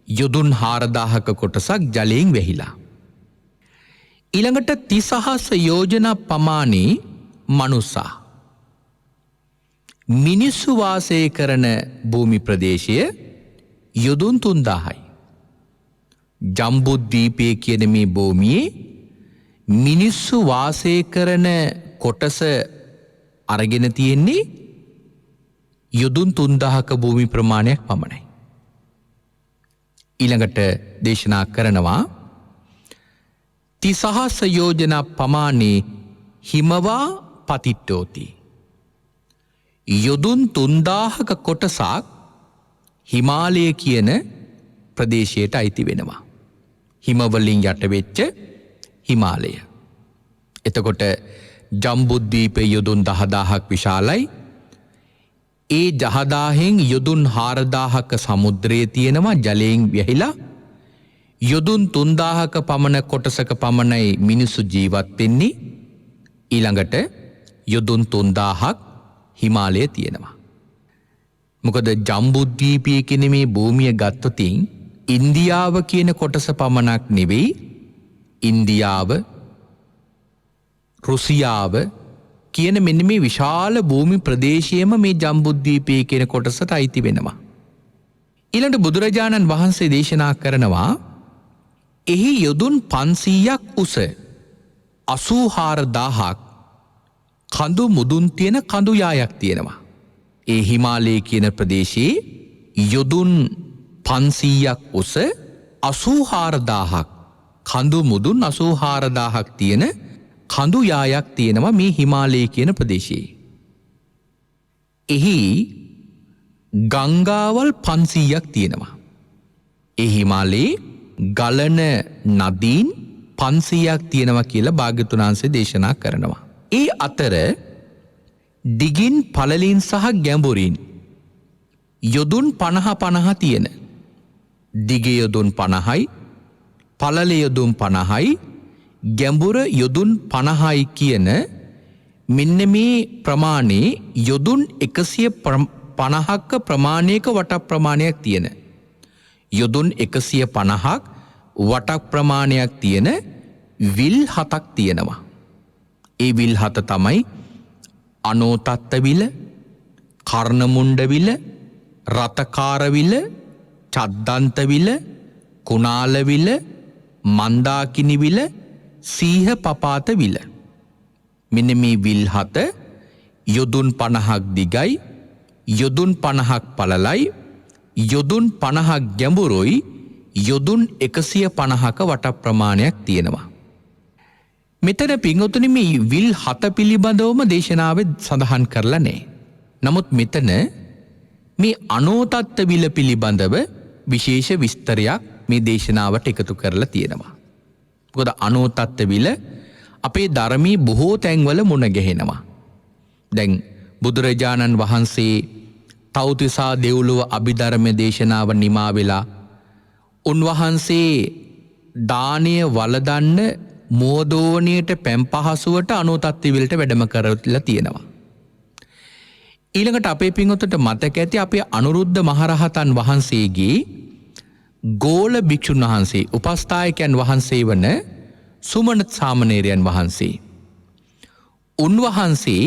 යොදුන් 4000ක කොටසක් ජලයෙන් වැහිලා. ඊළඟට 30000 යෝජන පමාණේ මනුස්සා මිනිස්සු වාසය කරන භූමි ප්‍රදේශය යොදුන් 3000යි. ජම්බුද්දීපය කියන මේ භූමියේ මිනිස්සු වාසය කරන කොටස අරගෙන තියෙන්නේ යොදුන් 3000ක භූමි ප්‍රමාණයක් පමණයි. ඊළඟට දේශනා කරනවා 30000 යෝජන පමාණේ හිමවා පතිට්ඨෝති. යොදුන් 3000ක කොටසක් හිමාලය කියන ප්‍රදේශයට අයිති වෙනවා. හිමවලින් යටවෙච්ච හිමාලය. එතකොට ජම්බුද්දීපේ යොදුන් 10000ක් විශාලයි. ඒ 10000න් යොදුන් 4000ක සමුද්‍රයේ තියෙනවා ජලයෙන් වැහිලා. යොදුන් 3000ක පමණ කොටසක පමණයි මිනිසු ජීවත් වෙන්නේ. ඊළඟට යොදුන් 3000ක් හිමාලයේ තියෙනවා. මොකද ජම්බුද්දීපය කියන මේ භූමිය ගත්තොතින් ඉන්දියාව කියන කොටස පමණක් නෙවෙයි, ඉන්දියාව, රුසියාව කියන මෙන්න මේ විශාල භූමි ප්‍රදේශයම මේ ජම්බුද්දීපය කියන කොටසට අයිති වෙනවා. ඊළඟ බුදුරජාණන් වහන්සේ දේශනා කරනවා එහි යොදුන් 500ක් උස 84000ක් කඳු මුදුන් තියෙන කඳු යායක් තියෙනවා. ඒ හිමාලය කියන ප්‍රදේශයේ යොදුන් 500ක් උස 84000ක් කඳු මුදුන් 84000ක් තියෙන කඳු යායක් තියෙනවා මේ හිමාලය කියන ප්‍රදේශයේ. එහි ගංගාවල් 500ක් තියෙනවා. ඒ හිමාලයේ ගලන නදීන් 500ක් තියෙනවා කියලා භාග්‍යවතුන් වහන්සේ දේශනා කරනවා. ඒ අතර දිගින් පළලින් සහ ගැඹුරින් යොදුන් 50 තියෙන, දිග යොදුන් 50යි, පළල යොදුන් 50යි, ගැඹුර යොදුන් 50යි කියන මෙන්න මේ ප්‍රමාණේ යොදුන් 150ක ප්‍රමාණයක වටක් ප්‍රමාණයක් තියෙන, යොදුන් 150ක් වටක් ප්‍රමාණයක් තියෙන විල් 7ක් තියෙනවා. ඒ විල් 7 තමයි අනෝතත්ත විල, කර්ණමුණ්ඩ විල, රතකාර විල, චද්දන්ත විල, කුණාල විල, මන්දාකිනි විල, සීහ පපාත විල. මෙන්න මේ විල් 7 යොදුන් 50ක් දිගයි, යොදුන් 50ක් පළලයි, යොදුන් 50ක් ගැඹුරුයි, යොදුන් 150ක වට ප්‍රමාණයක් තියෙනවා. මෙතන පින්වතුනි මේ විල් 7 පිළිබඳවම දේශනාවේ සඳහන් කරලා නැහැ. නමුත් මෙතන මේ අනෝතත්ත විල පිළිබඳව විශේෂ විස්තරයක් මේ දේශනාවට එකතු කරලා තියෙනවා. මොකද අනෝතත්ත විල අපේ ධර්මයේ බොහෝ තැන්වල මුණ ගැහෙනවා. දැන් බුදුරජාණන් වහන්සේ තව්තිසා දෙව්ලොව අභිධර්ම දේශනාව නිමා වෙලා උන්වහන්සේ දානය වළඳන්න මෝදෝණයට පැම්පහසුවට අනෝතත්ත විලට වැඩම කරලා තියෙනවා. ඊළඟට අපේ පින්වතුන්ට මතක ඇති අපේ අනුරුද්ධ මහරහතන් වහන්සේගේ ගෝල භික්ෂුන් වහන්සේ උපස්ථායකයන් වහන්සේ වන සුමනත් සාමණේරයන් වහන්සේ. උන්වහන්සේ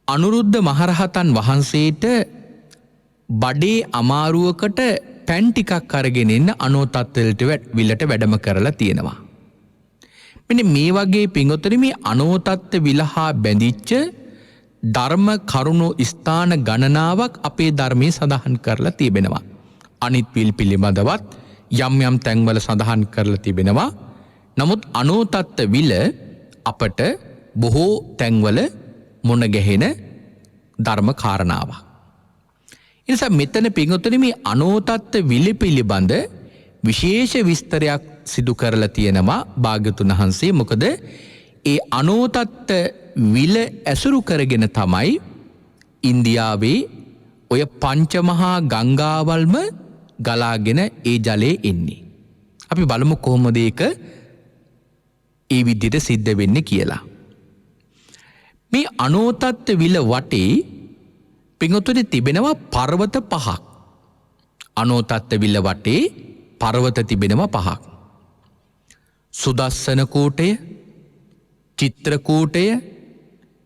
අනුරුද්ධ මහරහතන් වහන්සේට බඩේ අමාරුවකට පැන් ටිකක් අරගෙන එන්න අනෝතත්වලට විලට වැඩම කරලා තියෙනවා. මෙන්න මේ වගේ පින්වතුනි මේ අනෝතත්ත්ව විලහා බැඳිච්ච ධර්ම කරුණු ස්ථාන ගණනාවක් අපේ ධර්මයේ සඳහන් කරලා තිබෙනවා. අනිත් විල් පිළිබඳවත් යම් යම් තැන්වල සඳහන් කරලා තිබෙනවා. නමුත් අනෝතත්ත්ව විල අපට බොහෝ තැන්වල මුණ ගැහෙන ධර්ම කාරණාවක්. ඒ නිසා මෙතන පින්වතුනි මේ අනෝතත්ත්ව විල පිළිබඳ විශේෂ විස්තරයක් සිදු කරලා තියෙනවා භාග්‍යතුන් වහන්සේ. මොකද ඒ අනෝතත්ත්ව විල ඇසුරු කරගෙන තමයි ඉන්දියාවේ ඔය පංචමහා ගංගාවල්ම ගලාගෙන ඒ ජලයේ එන්නේ. අපි බලමු කොහොමද ඒක ඒ විදිහට සිද්ධ වෙන්නේ කියලා. මේ අනෝතත්ත්ව විල වටේ පින්වතුනි තිබෙනවා පර්වත පහක්. අනෝතත්ත්ව විල වටේ පර්වත තිබෙනවා පහක්. සුදස්සන කූටය, චිත්‍රකූටය,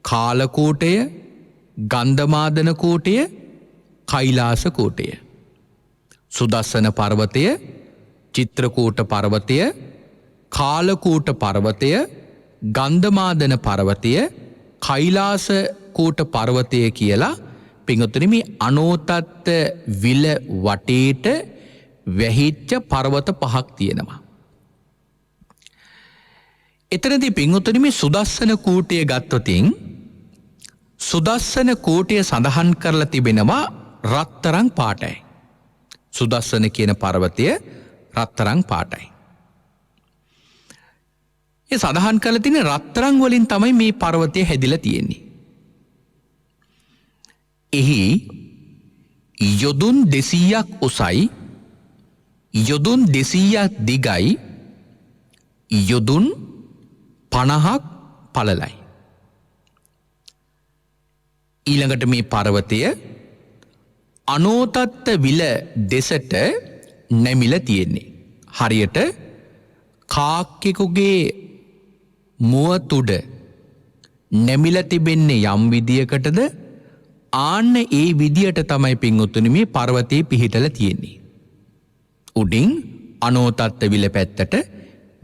කාලකූටය, ගන්ධමාදන කූටය, කෛලාස කූටය. සුදස්සන පර්වතය, චිත්‍රකූට පර්වතය, කාලකූට පර්වතය, ගන්ධමාදන පර්වතය, කෛලාස කූට පර්වතය කියලා පින්වතුනි මේ අනෝතත්ත්ව විල වටේට වැහිච්ච පර්වත පහක් තියෙනවා. එතනදී පින්වතුනි මේ සුදස්සන කූටය ගත්තොතින් සුදස්සන කූටය සඳහන් කරලා තිබෙනවා රත්තරන් පාටයි. සුදස්සන කියන පර්වතය රත්තරන් පාටයි. ඒ සඳහන් කරලා තියෙන රත්තරන් වලින් තමයි මේ පර්වතය හැදිලා තියෙන්නේ. එහි යොදුන් 200ක් උසයි, යොදුන් 200ක් දිගයි, යොදුන් 50ක් පළලයි. ඊළඟට මේ පර්වතය අනෝතත්ත්ව විල දෙසට නැමිලා තියෙන්නේ. හරියට කාක්කෙකුගේ මුව තුඩ නැමිලා තිබෙන්නේ යම් විදියකටද ආන්න ඒ විදියට තමයි පින්වතුනි මේ පර්වතයේ පිහිටලා තියෙන්නේ. උඩින් අනෝතත්ත්ව විල පැත්තට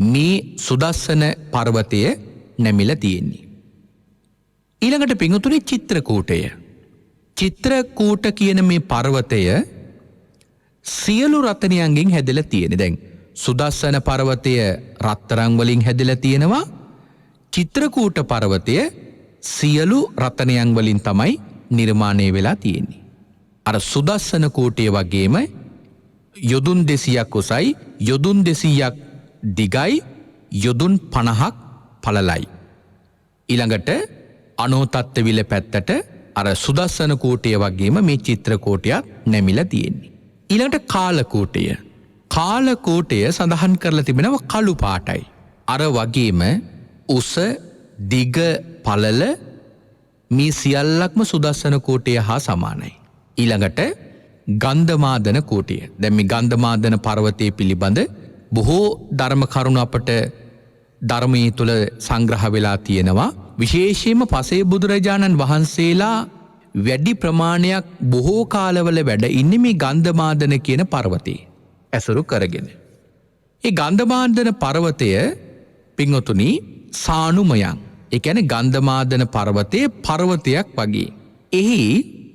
මේ සුදස්සන පර්වතය නැමිලා තියෙන්නේ. ඊළඟට පින්වතුනි චිත්‍රකූටය. චිත්‍රකූට කියන මේ පර්වතය සියලු රත්නයන්ගෙන් හැදලා තියෙන්නේ. දැන් සුදස්සන පර්වතය රත්තරන් වලින් හැදලා තියෙනවා. චිත්‍රකූට පර්වතය සියලු රත්නයන් වලින් තමයි නිර්මාණය වෙලා තියෙන්නේ. අර සුදස්සන කූටය වගේම යොදුන් 200ක් උසයි, යොදුන් 200ක් දිගයි, යොදුන් 50ක් පළලයි. ඊළඟට අනෝතත්ත්ව විල පැත්තට අර සුදස්සන කූටය වගේම මේ චිත්‍රකූටයත් නැමිලා තියෙන්නේ. ඊළඟට කාලකූටය. කාලකූටය සඳහන් කරලා තිබෙනවා කළු පාටයි. අර වගේම උස, දිග, පළල මේ සියල්ලක්ම සුදස්සන කූටය හා සමානයි. ඊළඟට ගන්ධමාදන කූටය. දැන් මේ ගන්ධමාදන පර්වතයේ පිළිබඳ බොහෝ ධර්ම කරුණු අපට ධර්මයේ තුල සංග්‍රහ වෙලා තියෙනවා. විශේෂයෙන්ම පසේ බුදුරජාණන් වහන්සේලා වැඩි ප්‍රමාණයක් බොහෝ කාලවල වැඩ ඉන්නේ මේ ගන්ධමාදන කියන පර්වතයේ ඇසුරු කරගෙන. ඒ ගන්ධමාදන පර්වතය පින්වතුනි සානුමයන්. ඒ කියන්නේ ගන්ධමාදන පර්වතයේ පර්වතයක් වගේ. එහි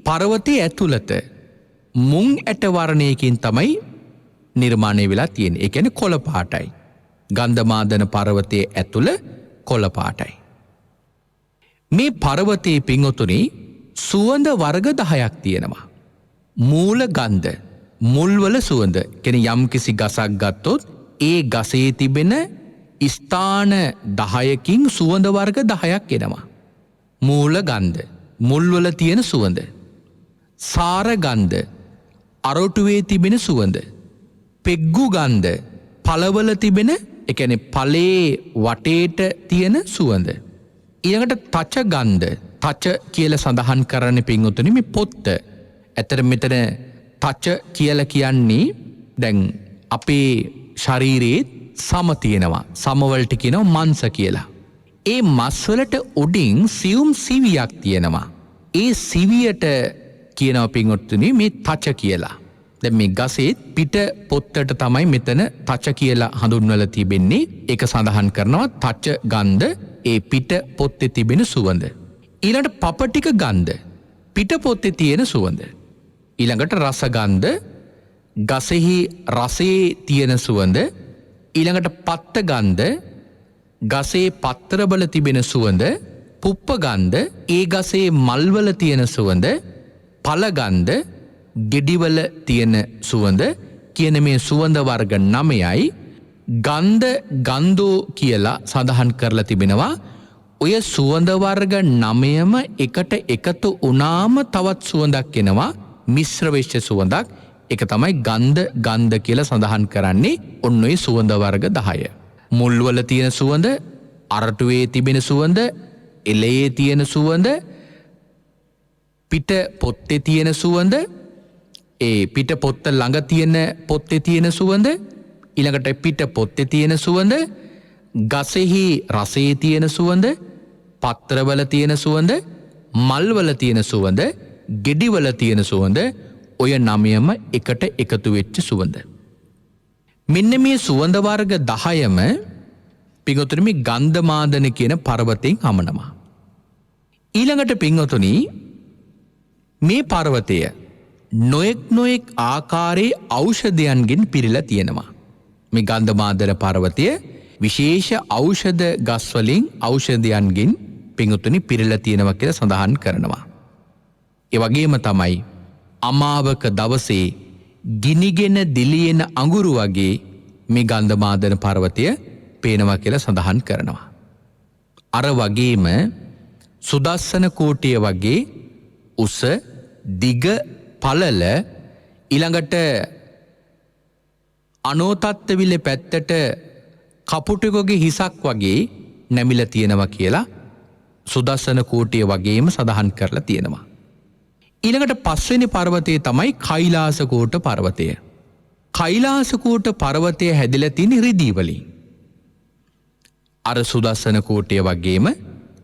පර්වතයේ ඇතුළත මුං ඇට වර්ණයකින් තමයි නිර්මාණය වෙලා තියෙන්නේ. ඒ කියන්නේ කොළ පාටයි. ගන්ධමාදන පර්වතයේ ඇතුළ කොළ පාටයි. මේ පර්වතයේ පින්වතුනි සුවඳ වර්ග 10ක් තියෙනවා. මූල ගන්ධ, මුල්වල සුවඳ. කියන්නේ යම්කිසි ගසක් ගත්තොත් ඒ ගසේ තිබෙන ස්ථාන 10කින් සුවඳ වර්ග 10ක් එනවා. මූල ගන්ධ, මුල්වල තියෙන සුවඳ. සාර ගන්ධ, අරොටුවේ තිබෙන සුවඳ. පෙග්ගු ගන්ධ, පළවල තිබෙන, ඒ කියන්නේ ඵලයේ වටේට තියෙන සුවඳ. ඊළඟට තච ගන්ධ. තච කියලා සඳහන් කරන්නේ පින්වතුනි මේ පොත්ත. ඇතර මෙතන තච කියලා කියන්නේ දැන් අපේ ශරීරයේ සම තියෙනවා. සමවලට කියනවා මංස කියලා. ඒ මස්වලට උඩින් සියුම් සිවියක් තියෙනවා. ඒ සිවියට කියනවා පින්වත්නි මේ තච කියලා. දැන් මේ ගසේ පිට පොත්තට තමයි මෙතන තච කියලා හඳුන්වලා තිබෙන්නේ. ඒක සඳහන් කරනවා තච ගන්ධ ඒ පිට පොත්තේ තිබෙන සුවඳ. ඊළඟට පපටික ගන්ධ පිට පොත්තේ තියෙන සුවඳ. ඊළඟට රස ගන්ධ ගසෙහි රසයේ තියෙන සුවඳ. ඊළඟට පත්ත ගන්ධ ගසේ පත්තරබල තිබෙන සුවඳ. පුප්ප ගන්ධ ඒ ගසේ මල්වල තියෙන සුවඳ. පල ගන්ධ ගෙඩිවල තියෙන සුවඳ කියන මේ සුවඳ වර්ග 9යි ගන්ධ ගන්ධෝ කියලා සඳහන් කරලා තිබෙනවා. ඔය සුවඳ වර්ග 9ම එකට එකතු වුණාම තවත් සුවඳක් එනවා. මිශ්‍ර වෙච්ච සුවඳක්. ඒක තමයි ගන්ධ ගන්ධ කියලා සඳහන් කරන්නේ. ඔන්න ඔය සුවඳ වර්ග 10. මුල්වල තියෙන සුවඳ, අරටුවේ තිබෙන සුවඳ, එළයේ තියෙන සුවඳ, පිට පොත්තේ තියෙන සුවඳ, ඒ පිට පොත්ත ළඟ තියෙන පොත්තේ තියෙන සුවඳ, ඊළඟට පිට පොත්තේ තියෙන සුවඳ, ගසෙහි රසයේ තියෙන සුවඳ, පත්‍රවල තියෙන සුවඳ, මල්වල තියෙන සුවඳ, ගෙඩිවල තියෙන සුවඳ, ඔය 9ම එකට එකතු වෙච්ච සුවඳ. මෙන්න මේ සුවඳ වර්ග 10ම පින්වතුනි මේ ගන්ධමාදන කියන පර්වතයෙන් හමනවා. ඊළඟට පින්වතුනි මේ පර්වතය නොයෙක් ආකාරයේ ඖෂධයන්ගෙන් පිරීලා තියෙනවා. මේ ගන්ධමාදන පර්වතය විශේෂ ඖෂධ ගස් වලින් ඖෂධයන්ගෙන් පින්වතුනි පිරීලා තියෙනවා කියලා සඳහන් කරනවා. ඒ වගේම තමයි අමාවක දවසේ ගිනිගෙන දිලියෙන අඟුරු වගේ මේ ගන්ධමාදන පර්වතය පේනවා කියලා සඳහන් කරනවා. අර වගේම සුදස්සන කෝටිය වගේ උස දිග පළල ඊළඟට අනෝතත්ත්වවිල පැත්තට කපුටෙකුගේ හිසක් වගේ නැමිලා තියෙනවා කියලා සුදස්සන කෝටිය වගේම සඳහන් කරලා තියෙනවා. ඊළඟට පස්වෙනි පර්වතය තමයි කෛලාසකෝට පර්වතය. කෛලාසකෝට පර්වතය හැදිලා තියෙන රිදී වලින්. අර සුදස්සන කෝටය වගේම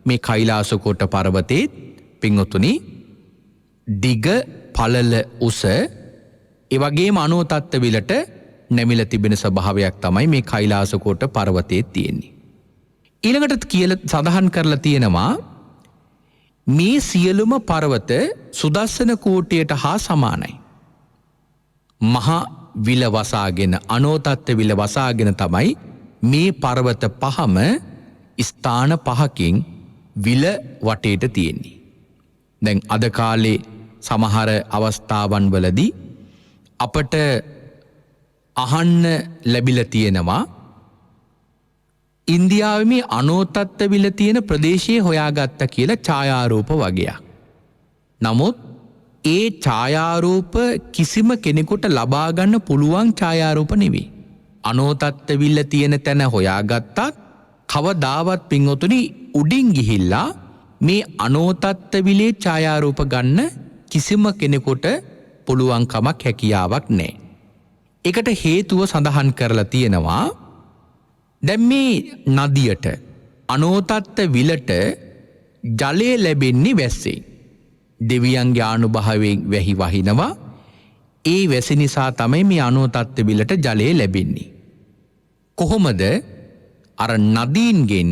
මේ කෛලාසකෝට පර්වතයේ පින්වතුනි දිග පළල උස ඒ වගේම අනෝතත්ත්වවිලට නැමිලා තිබෙන ස්වභාවයක් තමයි මේ කෛලාසකෝට පර්වතයේ තියෙන්නේ. ඊළඟට කියලා සඳහන් කරලා තියෙනවා මේ සියලුම පර්වත සුදස්සන කෝටියට හා සමානයි. මහා විල වසාගෙන අනෝතත්ත්ව විල වසාගෙන තමයි මේ පර්වත පහම ස්ථාන පහකින් විල වටේට තියෙන්නේ. දැන් අද කාලේ සමහර අවස්ථාවන් වලදී අපට අහන්න ලැබිලා තියෙනවා ඉන්දියාවේ මේ අනෝතත්ත්ව විල තියෙන ප්‍රදේශයේ හොයාගත්ත කියලා ඡායාරූප වගේක්. නමුත් ඒ ඡායාරූප කිසිම කෙනෙකුට ලබා ගන්න පුළුවන් ඡායාරූප නෙවෙයි. අනෝතත්ත්ව විල තියෙන තැන හොයාගත්තත් කවදාවත් පින්වතුනි උඩින් ගිහිල්ලා මේ අනෝතත්ත්ව විලේ ඡායාරූප ගන්න කිසිම කෙනෙකුට පුළුවන් කමක් හැකියාවක් නැහැ. ඒකට හේතුව සඳහන් කරලා තියෙනවා දැන් මේ නදියට අනෝතත්ත්ව විලට ජලය ලැබෙන්නේ වැස්සේ. දෙවියන්ගේ ආනුභාවයෙන් වැහි වහිනවා. ඒ වැසි නිසා තමයි මේ අනෝතත්ත්ව විලට ජලය ලැබෙන්නේ. කොහොමද? අර නදීන්ගෙන්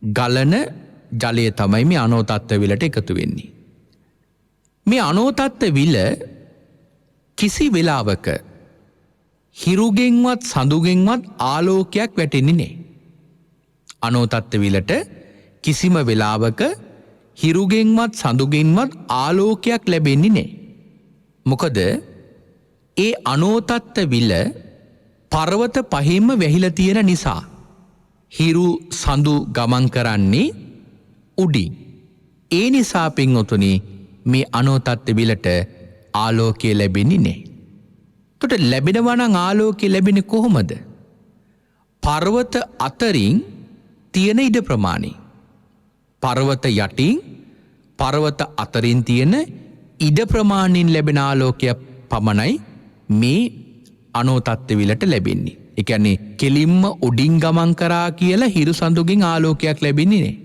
ගලන ජලය තමයි මේ අනෝතත්ත්ව විලට එකතු වෙන්නේ. මේ අනෝතත්ත්ව විල කිසි වෙලාවක හිරුගෙන්වත් සඳුගෙන්වත් ආලෝකයක් වැටෙන්නේ නැහැ. අනෝතත්ත්ව විලට කිසිම වෙලාවක හිරුගෙන්වත් සඳුගෙන්වත් ආලෝකයක් ලැබෙන්නේ නැහැ. මොකද ඒ අනෝතත්ත්ව විල පර්වත පහින්ම වැහිලා තියෙන නිසා හිරු සඳු ගමන් කරන්නේ උඩින්. ඒ නිසා පින්වතුනි මේ අනෝතත්ත්ව විලට ආලෝකය ලැබෙන්නේ නැහැ. එතකොට ලැබෙනවා නම් ආලෝකය ලැබෙන්නේ කොහොමද? පර්වත අතරින් තියෙන ඉඩ ප්‍රමාණය. පර්වත යටින් පර්වත අතරින් තියෙන ඉඩ ප්‍රමාණයෙන් ලැබෙන ආලෝකය පමණයි මේ අනෝතත්ත්ව විලට ලැබෙන්නේ. ඒ කියන්නේ කෙලින්ම උඩින් ගමන් කරා කියලා හිරු සඳුගෙන් ආලෝකයක් ලැබෙන්නේ නේ.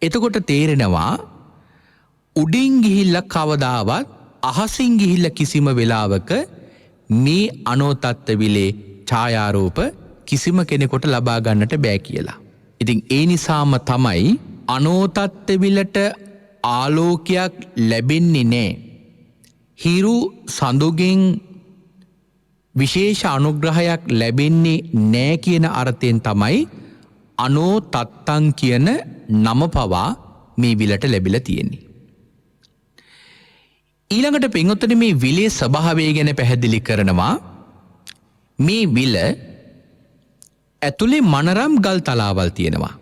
එතකොට තේරෙනවා උඩින් ගිහිල්ලා කවදාවත් අහසින් ගිහිල්ලා කිසිම වෙලාවක මේ අනෝතත්ත්ව විලේ ඡායාරූප කිසිම කෙනෙකුට ලබා ගන්නට බෑ කියලා. ඉතින් ඒ නිසාම තමයි අනෝතත්ත්ව විලට ආලෝකයක් ලැබෙන්නේ නෑ. හිරු සඳුගෙන් විශේෂ අනුග්‍රහයක් ලැබෙන්නේ නෑ කියන අර්ථයෙන් තමයි අනෝතත්තං කියන නම පවා මේ විලට ලැබිලා තියෙන්නේ. ඊළඟට පින්වත්නි මේ විලේ ස්වභාවය ගැන පැහැදිලි කරනවා. මේ විල ඇතුලේ මනරම් ගල් තලාවල් තියෙනවා.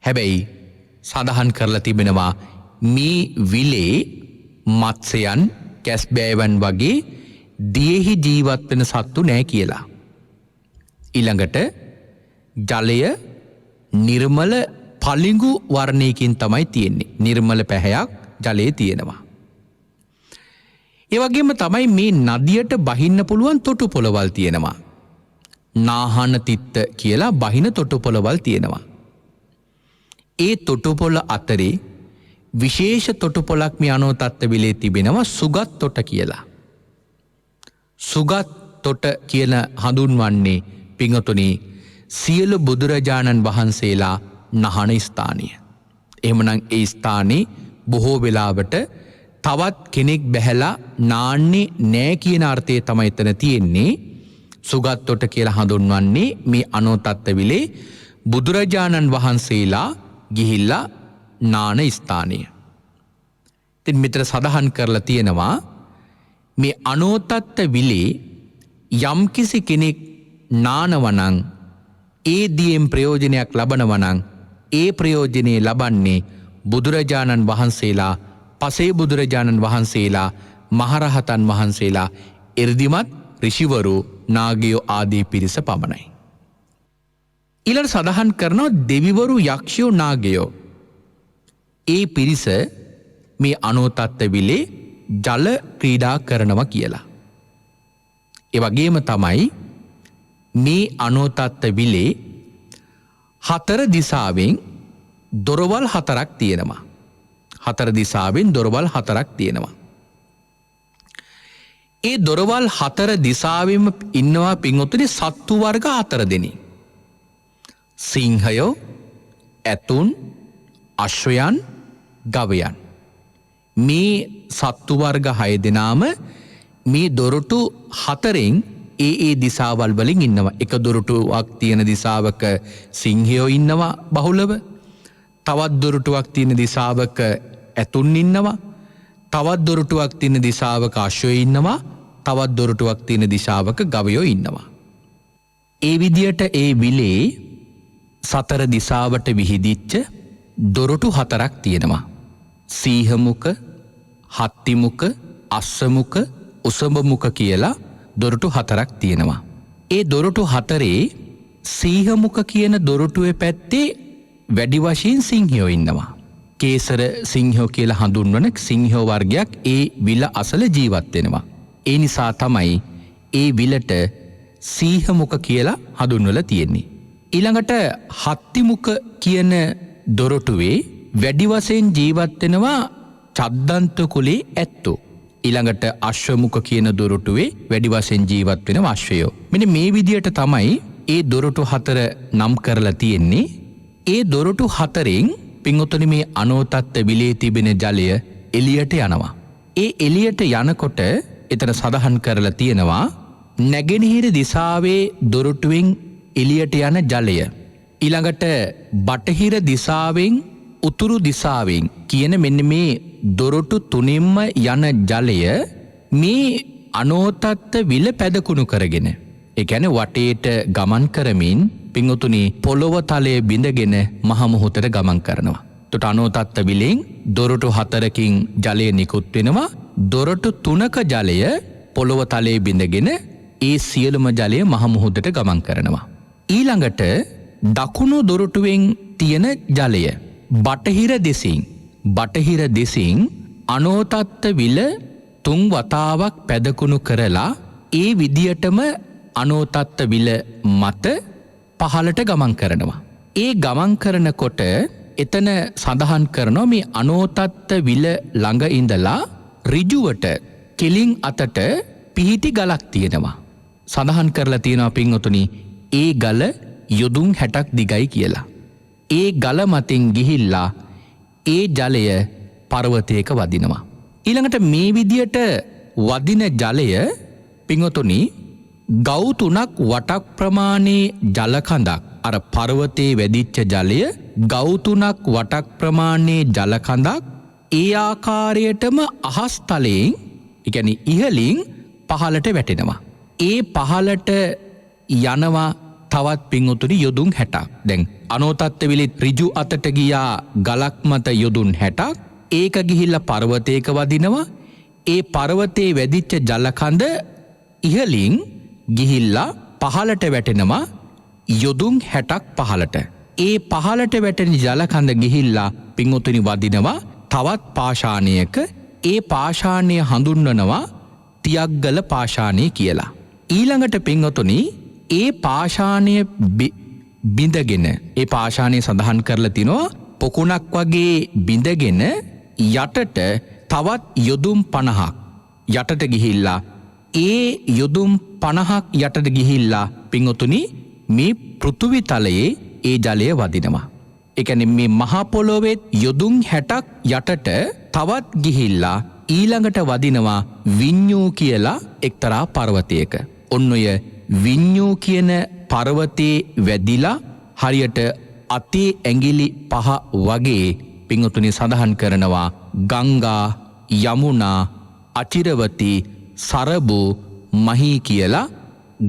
හැබැයි සඳහන් කරලා තිබෙනවා මේ විලේ මත්ස්‍යයන් කැස්බෑවන් වගේ දියෙහි ජීවත් වෙන සත්තු නෑ කියලා. ඊළඟට ජලය නිර්මල පලිඟු වර්ණයකින් තමයි තියෙන්නේ. නිර්මල පැහැයක් ජලයේ තියෙනවා. ඒ වගේම තමයි මේ නදියට බහින්න පුළුවන් තොටු පොළවල් තියෙනවා. නාහන තිත්ත කියලා බහින තොටු පොළවල් තියෙනවා. ඒ තොටු පොළ අතරේ විශේෂ තොටු පොළක් මේ අනෝතත්ත්ව විලේ තිබෙනවා සුගත් තොට කියලා. සුගත් තොට කියන හඳුන්වන්නේ පිංගතුනි සියලු බුදුරජාණන් වහන්සේලා නහන ස්ථානය. එහෙමනම් ඒ ස්ථානේ බොහෝ වෙලාවට තවත් කෙනෙක් බැහැලා නාන්නේ නෑ කියන අර්ථය තමයි එතන තියෙන්නේ. සුගත් තොට කියලා හඳුන්වන්නේ මේ අනෝතත්ත්ව විලේ බුදුරජාණන් වහන්සේලා ගිහිල්ලා නාන ස්ථානය. ඉතින් මෙතන සඳහන් කරලා තියෙනවා මේ අනෝතත්ත්ව විලේ යම්කිසි කෙනෙක් නානවනං ඒ දියෙන් ප්‍රයෝජනයක් ලබනවනං ඒ ප්‍රයෝජනේ ලබන්නේ බුදුරජාණන් වහන්සේලා, පසේ බුදුරජාණන් වහන්සේලා, මහරහතන් වහන්සේලා, එර්දිමත් ඍෂිවරු, නාගයෝ ආදී පිරිස පමණයි. ඊළඟ සඳහන් කරනවා දෙවිවරු, යක්ෂයෝ, නාගයෝ ඒ පිරිස මේ අනෝතත්ත්ව විලේ ජල ක්‍රීඩා කරනවා කියලා. ඒ වගේම තමයි මේ අනෝතත්ත්ව විලේ හතර දිසාවෙන් දොරවල් හතරක් තියෙනවා. හතර දිසාවෙන් දොරවල් හතරක් තියෙනවා. ඒ දොරවල් හතර දිසාවෙම ඉන්නවා පින්වත්නි සත්තු වර්ග හතර දෙනෙක්. සිංහයෝ, ඇතුන්, අශ්වයන්, ගවයන්. මේ සත්තු වර්ග 6 දෙනාම මේ දොරටු හතරෙන් ඒ දිසාවල් වලින් ඉන්නවා. එක දොරටුවක් තියෙන දිසාවක සිංහයෝ ඉන්නවා බහුලව. තවත් දොරටුවක් තියෙන දිසාවක ඇතුන් ඉන්නවා. තවත් දොරටුවක් තියෙන දිසාවක අශ්වයෝ ඉන්නවා. තවත් දොරටුවක් තියෙන දිසාවක ගවයෝ ඉන්නවා. ඒ විදියට ඒ විලේ සතර දිසාවට විහිදිච්ච දොරටු හතරක් තියෙනවා. සීහමුක, හත්තිමුක, අස්සමුක, උසඹමුක කියලා දොරටු හතරක් තියෙනවා. ඒ දොරටු හතරේ සීහමුක කියන දොරටුවේ පැත්තේ වැඩි වශයෙන් සිංහයෝ ඉන්නවා. කේසර සිංහයෝ කියලා හඳුන්වන සිංහයෝ වර්ගයක් ඒ විල අසල ජීවත් වෙනවා. ඒ නිසා තමයි ඒ විලට සීහමුක කියලා හඳුන්වලා තියෙන්නේ. ඊළඟට හත්තිමුක කියන දොරටුවේ වැඩි වශයෙන් ජීවත් වෙනවා චද්දන්ත කුලේ ඇත්තෝ. ඊළඟට අශ්වමුක කියන දොරටුවේ වැඩි වශයෙන් ජීවත් වෙන අශ්වයෝ. මෙන්න මේ විදියට තමයි ඒ දොරටු හතර නම් කරලා තියෙන්නේ. ඒ දොරටු හතරෙන් පින්වතුනි මේ අනෝතත්ත්ව විලේ තිබෙන ජලය එළියට යනවා. ඒ එළියට යනකොට එතන සඳහන් කරලා තියෙනවා නැගෙනහිර දිසාවේ දොරටුවෙන් එළියට යන ජලය ඊළඟට බටහිර දිසාවෙන් උතුරු දිසාවෙන් කියන මෙන්න මේ දොරටු තුනින්ම යන ජලය මේ අනෝතත්ත්ව විල පැදකුණු කරගෙන ඒ කියන්නේ වටේට ගමන් කරමින් පින්වතුනි පොළොව තලයේ බිඳගෙන මහ මුහුතට ගමන් කරනවා. එතකොට අනෝතත්ත්ව විලෙන් දොරටු හතරකින් ජලය නිකුත් වෙනවා. දොරටු තුනක ජලය පොළොව තලයේ බිඳගෙන ඒ සියලුම ජලය මහ මුහුදට ගමන් කරනවා. ඊළඟට දකුණු දොරටුවෙන් තියෙන ජලය බටහිර දෙසින් අනෝතත්ත්ව විල 3 වතාවක් පැදකුණු කරලා ඒ විදියටම අනෝතත්ත විල මත පහළට ගමන් කරනවා. ඒ ගමන් කරනකොට එතන සඳහන් කරනවා මේ අනෝතත්ත විල ළඟ ඉඳලා ඍජුවට කෙලින් අතට පිහිටි ගලක් තියෙනවා. සඳහන් කරලා තියෙනවා පින්වතුනි ඒ ගල යොදුන් 60ක් දිගයි කියලා. ඒ ගල මතින් ගිහිල්ලා ඒ ජලය පර්වතයක වදිනවා. ඊළඟට මේ විදියට වදින ජලය පින්වතුනි ගව් 3ක් වටක් ප්‍රමාණයේ ජල කඳක් අර පර්වතයේ වැදිච්ච ජලය ගව් 3ක් වටක් ප්‍රමාණයේ ජල කඳක් ඒ ආකාරයටම අහස් තලයෙන් ඒ කියන්නේ ඉහළින් පහළට වැටෙනවා. ඒ පහළට යනවා තවත් පින්වතුනි යොදුන් 60ක්. දැන් අනෝතත්ත විලි ඍජු අතට ගියා ගලක් මත යොදුන් 60ක්. ඒක ගිහිල්ලා පර්වතයක වදිනවා. ඒ පර්වතයේ වැදිච්ච ජල කඳ ඉහළින් ගිහිල්ලා පහළට වැටෙනවා යොදුන් 60ක් පහළට. ඒ පහළට වැටෙන ජල කඳ ගිහිල්ලා පින්වතුනි වදිනවා තවත් පාෂාණයක. ඒ පාෂාණය හඳුන්වනවා තියග්ගල පාෂාණය කියලා. ඊළඟට පින්වතුනි ඒ පාෂාණය බිඳගෙන ඒ පාෂාණය සඳහන් කරලා තිනවා පොකුණක් වගේ බිඳගෙන යටට තවත් යොදුම් 50ක් යටට ගිහිල්ලා ඒ යොදුම් 50ක් යටට ගිහිල්ලා පින්වතුනි මේ පෘථිවි තලයේ ඒ ජලය වදිනවා. ඒ කියන්නේ මේ මහ පොළොවේ යොදුම් 60ක් යටට තවත් ගිහිල්ලා ඊළඟට වදිනවා විඤ්ඤූ කියලා එක්තරා පර්වතයක. ඔන්න ඔය විඤ්ඤූ කියන පර්වතේ වැදිලා හරියට අතේ ඇඟිලි 5 වගේ පින්වතුනි සඳහන් කරනවා ගංගා යමුනා අචිරවති සරබු මහී කියලා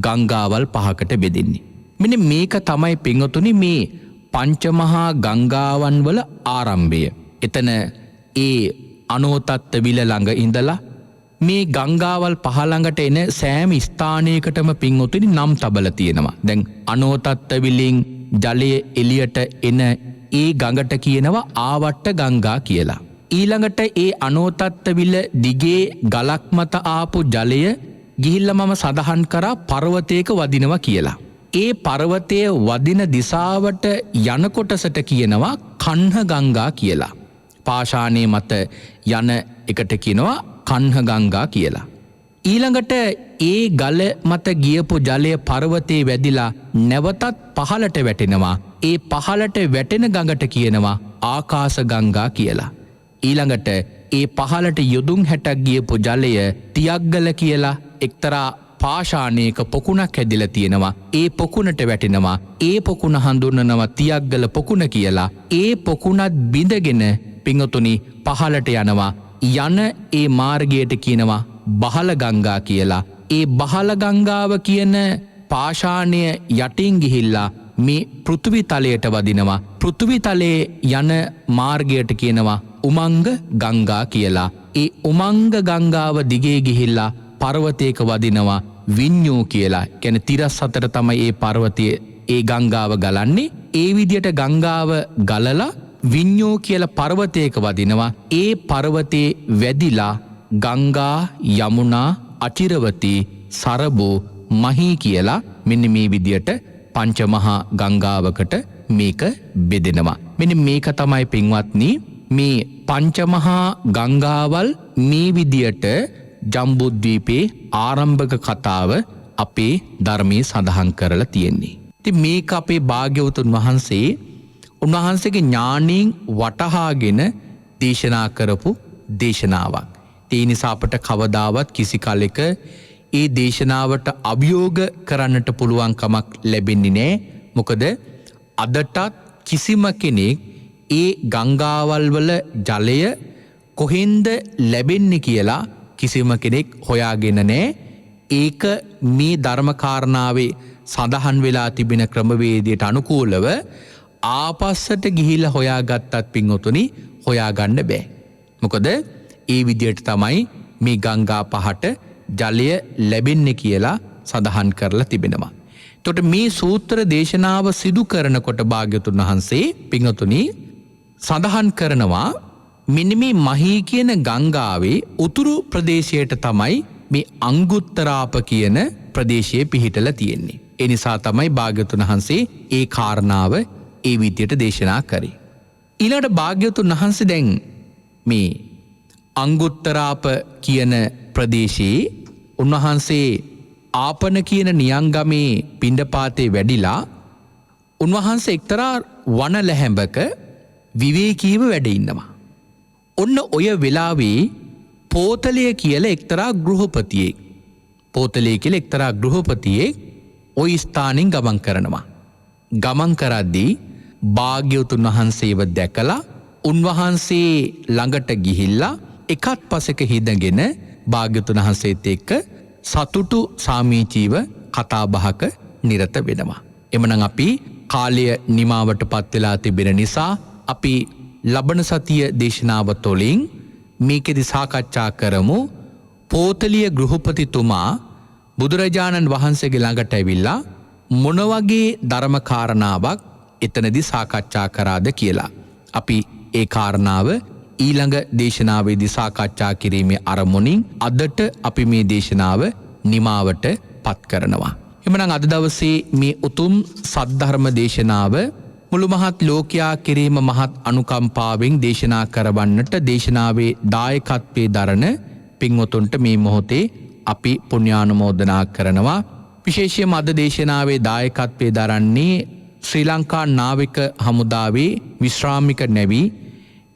ගංගාවල් 5කට බෙදෙන්නේ. මෙන්න මේක තමයි පින්වතුනි මේ පංචමහා ගංගාවන් වල ආරම්භය. එතන ඒ අනෝතත්ත විල ළඟ ඉඳලා මේ ගංගාවල් 5 ළඟට එන සෑම ස්ථානයකටම පින්වතුනි නම් තබලා තියෙනවා. දැන් අනෝතත්ත විලින් ජලය එළියට එන ඒ ගඟට කියනවා ආවට්ට ගංගා කියලා. ඊළඟට ඒ අනෝතත්ත විල දිගේ ගලක් මත ආපු ජලය ගිහිල්ලා මම සඳහන් කරා පර්වතයක වදිනවා කියලා. ඒ පර්වතයේ වදින දිශාවට යන කොටසට කියනවා කන්හ ගංගා කියලා. පාෂාණයේ මත යන එකට කියනවා කන්හ ගංගා කියලා. ඊළඟට ඒ ගල මත ගියපු ජලය පර්වතයේ වැදිලා නැවතත් පහළට වැටෙනවා. ඒ පහළට වැටෙන ගඟට කියනවා ආකාශ ගංගා කියලා. ඊළඟට ඒ පහළට යොදුන් 60ක් ගියපු ජලය තියග්ගල කියලා එක්තරා පාෂාණයක පොකුණක් හැදිලා තියෙනවා. ඒ පොකුණට වැටෙනවා. ඒ පොකුණ හඳුන්වනවා තියග්ගල පොකුණ කියලා. ඒ පොකුණත් බිඳගෙන පින්වතුනි පහළට යනවා. යන ඒ මාර්ගයට කියනවා බහල ගංගා කියලා. ඒ බහල ගංගාව කියන පාෂාණය යටින් ගිහිල්ලා මේ පෘථිවි තලයට වදිනවා. පෘථිවි තලයේ යන මාර්ගයට කියනවා උමංග ගංගා කියලා. ඒ උමංග ගංගාව දිගේ ගිහිල්ලා පර්වතයක වදිනවා විඤ්ඤූ කියලා. කියන්නේ තිරස් අතර තමයි ඒ පර්වතයේ ඒ ගංගාව ගලන්නේ. ඒ විදියට ගංගාව ගලලා විඤ්ඤූ කියලා පර්වතයක වදිනවා. ඒ පර්වතේ වැදිලා ගංගා යමුනා අචිරවති සරබු මහී කියලා මෙන්න මේ විදියට පංචමහා ගංගාවකට මේක බෙදෙනවා. මෙන්න මේක තමයි පින්වත්නි මේ පංචමහා ගංගාවල් මේ විදියට ජම්බුද්වීපේ ආරම්භක කතාව අපේ ධර්මයේ සඳහන් කරලා තියෙන්නේ. ඉතින් මේක අපේ භාග්‍යවතුන් වහන්සේ උන්වහන්සේගේ ඥාණයෙන් වටහාගෙන දේශනා කරපු දේශනාවක්. ඒ නිසා අපට කවදාවත් කිසි කලෙක ඒ දේශනාවට අභියෝග කරන්නට පුළුවන් කමක් ලැබෙන්නේ නැහැ. මොකද අදටත් කිසිම කෙනෙක් ඒ ගංගාවල් වල ජලය කොහෙන්ද ලැබෙන්නේ කියලා කිසිම කෙනෙක් හොයාගෙන නැහැ. ඒක මේ ධර්මකාරණාවේ සඳහන් වෙලා තිබෙන ක්‍රමවේදයට අනුකූලව ආපස්සට ගිහිල්ලා හොයාගත්තත් පින්වතුනි හොයාගන්න බෑ. මොකද ඒ විදියට තමයි මේ ගංගා 5ට ජලය ලැබෙන්නේ කියලා සඳහන් කරලා තිබෙනවා. එතකොට මේ සූත්‍ර දේශනාව සිදු කරනකොට භාග්‍යවතුන් වහන්සේ පින්වතුනි සඳහන් කරනවා මෙන්න මේ මහී කියන ගංගාවේ උතුරු ප්‍රදේශයට තමයි මේ අංගුත්තරාප කියන ප්‍රදේශයේ පිහිටලා තියෙන්නේ. ඒ නිසා තමයි භාග්‍යවතුන් වහන්සේ ඒ කාරණාව ඒ විදියට දේශනා කරේ. ඊළඟට භාග්‍යවතුන් වහන්සේ දැන් මේ අංගුත්තරාප කියන ප්‍රදේශයේ උන්වහන්සේ ආපන කියන නියංගමේ පිණ්ඩපාතේ වැඩිලා උන්වහන්සේ එක්තරා වන ලැහැඹක විවේකීව වැඩ ඉන්නවා. ඔන්න ඔය වෙලාවේ පෝතලය කියලා එක්තරා ගෘහපතියෙක් පෝතලය කියලා එක්තරා ගෘහපතියෙක් ওই ස්ථානෙන් ගමන් කරනවා. ගමන් කරද්දී භාග්‍යවතුන් වහන්සේව දැකලා උන්වහන්සේ ළඟට ගිහිල්ලා එකත් පසෙක හිඳගෙන භාග්‍යවතුන් වහන්සේත් එක්ක සතුටු සාමීචීව කතා බහක නිරත වෙනවා. එමනම් අපි කාලය නිමාවට පත් වෙලා තිබෙන නිසා අපි ලබන සතිය දේශනාව තුළින් මේකෙදි සාකච්ඡා කරමු. පෝතලිය ගෘහපතිතුමා බුදුරජාණන් වහන්සේගේ ළඟට ඇවිල්ලා මොන වගේ ධර්ම කාරණාවක් එතනදී සාකච්ඡා කරාද කියලා. අපි ඒ කාරණාව ඊළඟ දේශනාවේදී සාකච්ඡා කිරීමේ අරමුණින් අදට අපි මේ දේශනාව නිමාවට පත් කරනවා. එමනම් අද දවසේ මේ උතුම් සද්ධර්ම දේශනාව මුළු මහත් ලෝකයා කිරීම මහත් අනුකම්පාවෙන් දේශනා කරවන්නට දේශනාවේ දායකත්වයේ දරන පින්වතුන්ට මේ මොහොතේ අපි පුණ්‍යානුමෝදනා කරනවා. විශේෂයෙන්ම අද දේශනාවේ දායකත්වයේ දරන්නේ ශ්‍රී ලංකා නාවික හමුදාවේ විශ්‍රාමික නැවි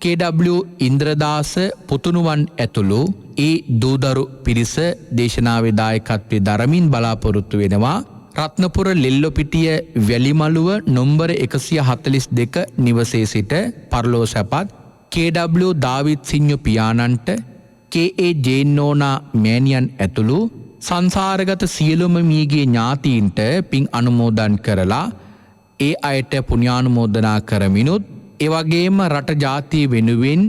KW ඉන්ද්‍රදාස පුතුණුවන් ඇතුළු ඒ දූදරු පිරිස දේශනාවේ දායකත්වයේ දරමින් බලාපොරොත්තු වෙනවා. රත්නපුර ලෙල්ලොපිටිය වැලිමලුව නොම්බර 142 නිවසේ සිට පරලෝ සැපත් KW දාවිත් සිඤ්ඤු පියාණන්ට KA ජේන්නෝනා මෑණියන් ඇතුළු සංසාරගත සියලුම මියගේ ඥාතීන්ට පින් අනුමෝදන් කරලා ඒ අයට පුණ්‍යානුමෝදනා කරමිනුත් එවැගේම රට ජාතිය වෙනුවෙන්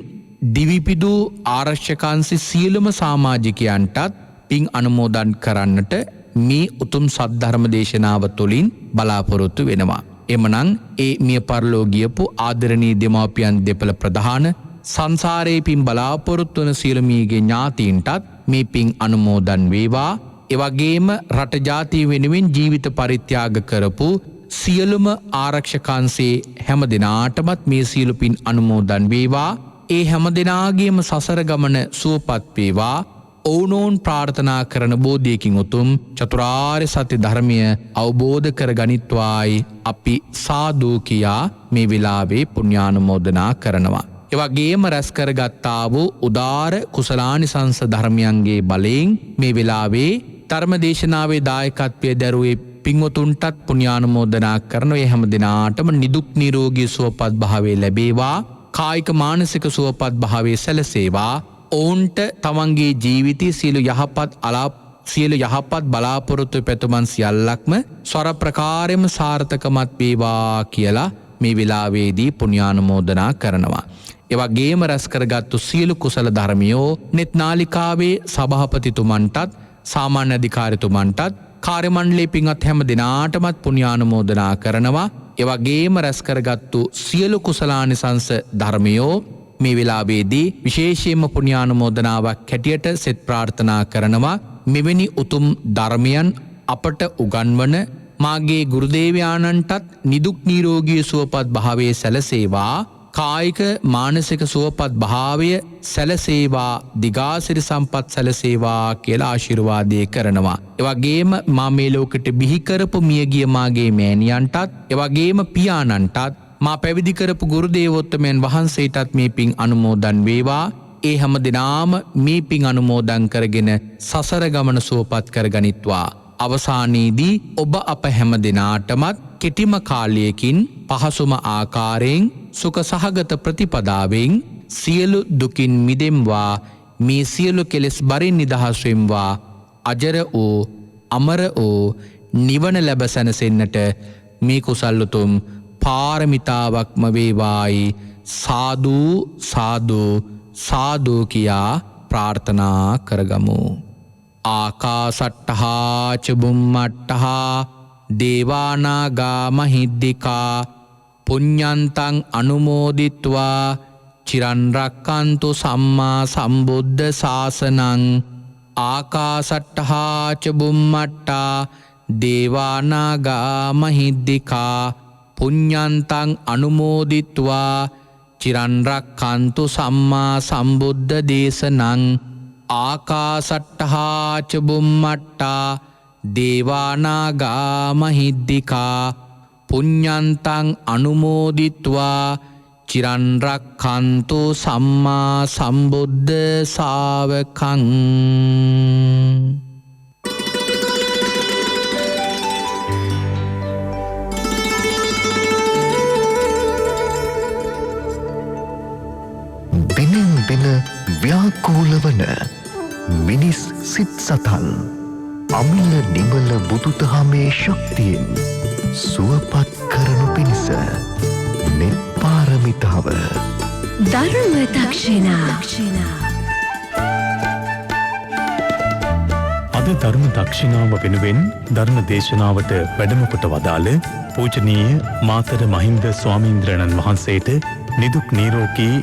දිවිපිදු ආරක්ෂකංශ සියලුම සමාජිකයන්ටත් පින් අනුමෝදන් කරන්නට මේ උතුම් සද්ධර්ම දේශනාව තුළින් බලාපොරොත්තු වෙනවා. එමනම් ඒ මිය පරලෝ ගියපු ආදරණීය දෙමාපියන් දෙපළ ප්‍රධාන සංසාරේ පින් බලාපොරොත්තු වන සියලුමීගේ ඥාතීන්ටත් මේ පින් අනුමෝදන් වේවා. එවැගේම රට ජාතිය වෙනුවෙන් ජීවිත පරිත්‍යාග කරපු සියලුම ආරක්ෂකංශේ හැම දිනාටමත් මේ සියලු පින් අනුමෝදන් වේවා. ඒ හැම දිනාගේම සසර ගමන සුවපත් වේවා. ඔවුනෝන් ප්‍රාර්ථනා කරන බෝධියකින් උතුම් චතුරාර්ය සත්‍ය ධර්මය අවබෝධ කර ගනිත්වායි අපි සාදු කියා මේ වෙලාවේ පුණ්‍යානුමෝදනා කරනවා. එවැගේම රැස් කරගත්තා වූ උදාර කුසලානිසංස ධර්මයන්ගේ බලයෙන් මේ වෙලාවේ ධර්ම දේශනාවේ දායකත්වයේ දරුවේ පින්වතුන්ටත් පුණ්‍යානුමෝදනා කරන ඒ හැම දිනාටම නිදුක් නිරෝගී සුවපත් භාවය ලැබේවා. කායික මානසික සුවපත් භාවය සැලසේවා. ඔවුන්ට තමන්ගේ ජීවිතයේ සියලු යහපත් බලාපොරොත්තු පැතුමන් සියල්ලක්ම ස්වර ප්‍රකාරයෙන්ම සාර්ථකමත් වේවා කියලා මේ වෙලාවේදී පුණ්‍යානුමෝදනා කරනවා. එවැගේම රැස් කරගත්තු සියලු කුසල ධර්මියෝ net නාලිකාවේ සභාපතිතුමන්ටත් සාමාන්‍ය අධිකාරිතුමන්ටත් කාර්ය මණ්ඩලයේ පින්වත් හැම දිනාටමත් පුණ්‍යානුමෝදනා කරනවා. එවැගේම රැස් කරගත්තු සියලු කුසලානිසංස ධර්මියෝ මේ වෙලාවේදී විශේෂයෙන්ම පුණ්‍යානුමෝදනාවක් හැටියට සෙත් ප්‍රාර්ථනා කරනවා. මෙවැනි උතුම් ධර්මයන් අපට උගන්වන මාගේ ගුරුදේවයාණන්ටත් නිදුක් නිරෝගී සුවපත් භාවයේ සැලසේවා. කායික මානසික සුවපත් භාවය සැලසේවා. දිගාසිරි සම්පත් සැලසේවා කියලා ආශිර්වාදය කරනවා. එවැගේම මා මේ ලෝකෙට බිහි කරපු මියගිය මාගේ මෑණියන්ටත් එවැගේම පියාණන්ටත් මා පැවිදි කරපු ගුරු දේවෝත්තමයන් වහන්සේටත් මේ පින් අනුමෝදන් වේවා. ඒ හැම දිනාම මේ පින් අනුමෝදන් කරගෙන සසර ගමන සුවපත් කරගනිත්වා. අවසානයේදී ඔබ අප හැම දිනාටමත් කෙටිම කාලයකින් පහසුම ආකාරයෙන් සුඛ සහගත ප්‍රතිපදාවෙන් සියලු දුකින් මිදෙම්වා. මේ සියලු කෙලෙස් බරින් නිදහස් වෙම්වා. අජර වූ අමර වූ නිවන ලැබ සැනසෙන්නට මේ කුසල් උතුම් පාරමිතාවක්ම වේවායි සාදු සාදු සාදු කියා ප්‍රාර්ථනා කරගමු. ආකාසට්ටහා චුම්මට්ටහා දේවානාගා මහිද්దికා පුඤ්ඤන්තං අනුමෝදිත්වා චිරන් රක්칸තු සම්මා සම්බුද්ධ ශාසනං ආකාසට්ටහාච බුම්මට්ටා දේවානාගා මහිද්దికා පුඤ්ඤන්තං අනුමෝදිත්වා චිරන් රක්ඛන්තු සම්මා සම්බුද්ධ දේශනං ආකාසට්ටහාච බුම්මට්ටා දේවානාගා මහිද්దికා පුඤ්ඤන්තං අනුමෝදිත්වා චිරන් රක්ඛන්තු සම්මා සම්බුද්ධ ශාවකං.
දිනෙන් දින ව්‍යාකූල වන මිනිස් සිත් සතන් අමිල නිමල බුදුදහමේ ශක්තියෙන් සුවපත් කරනු පිණිස නිර්පාරමිතාව
ධර්ම දක්ෂිනා.
අද ධර්ම දක්ෂිනාව වෙනුවෙන් ධර්ම දේශනාවට වැඩම කොට වදාළ පූජනීය මාතර මහින්ද ස්වාමීන්ද්‍රයන්න් වහන්සේට නිදුක් නිරෝගී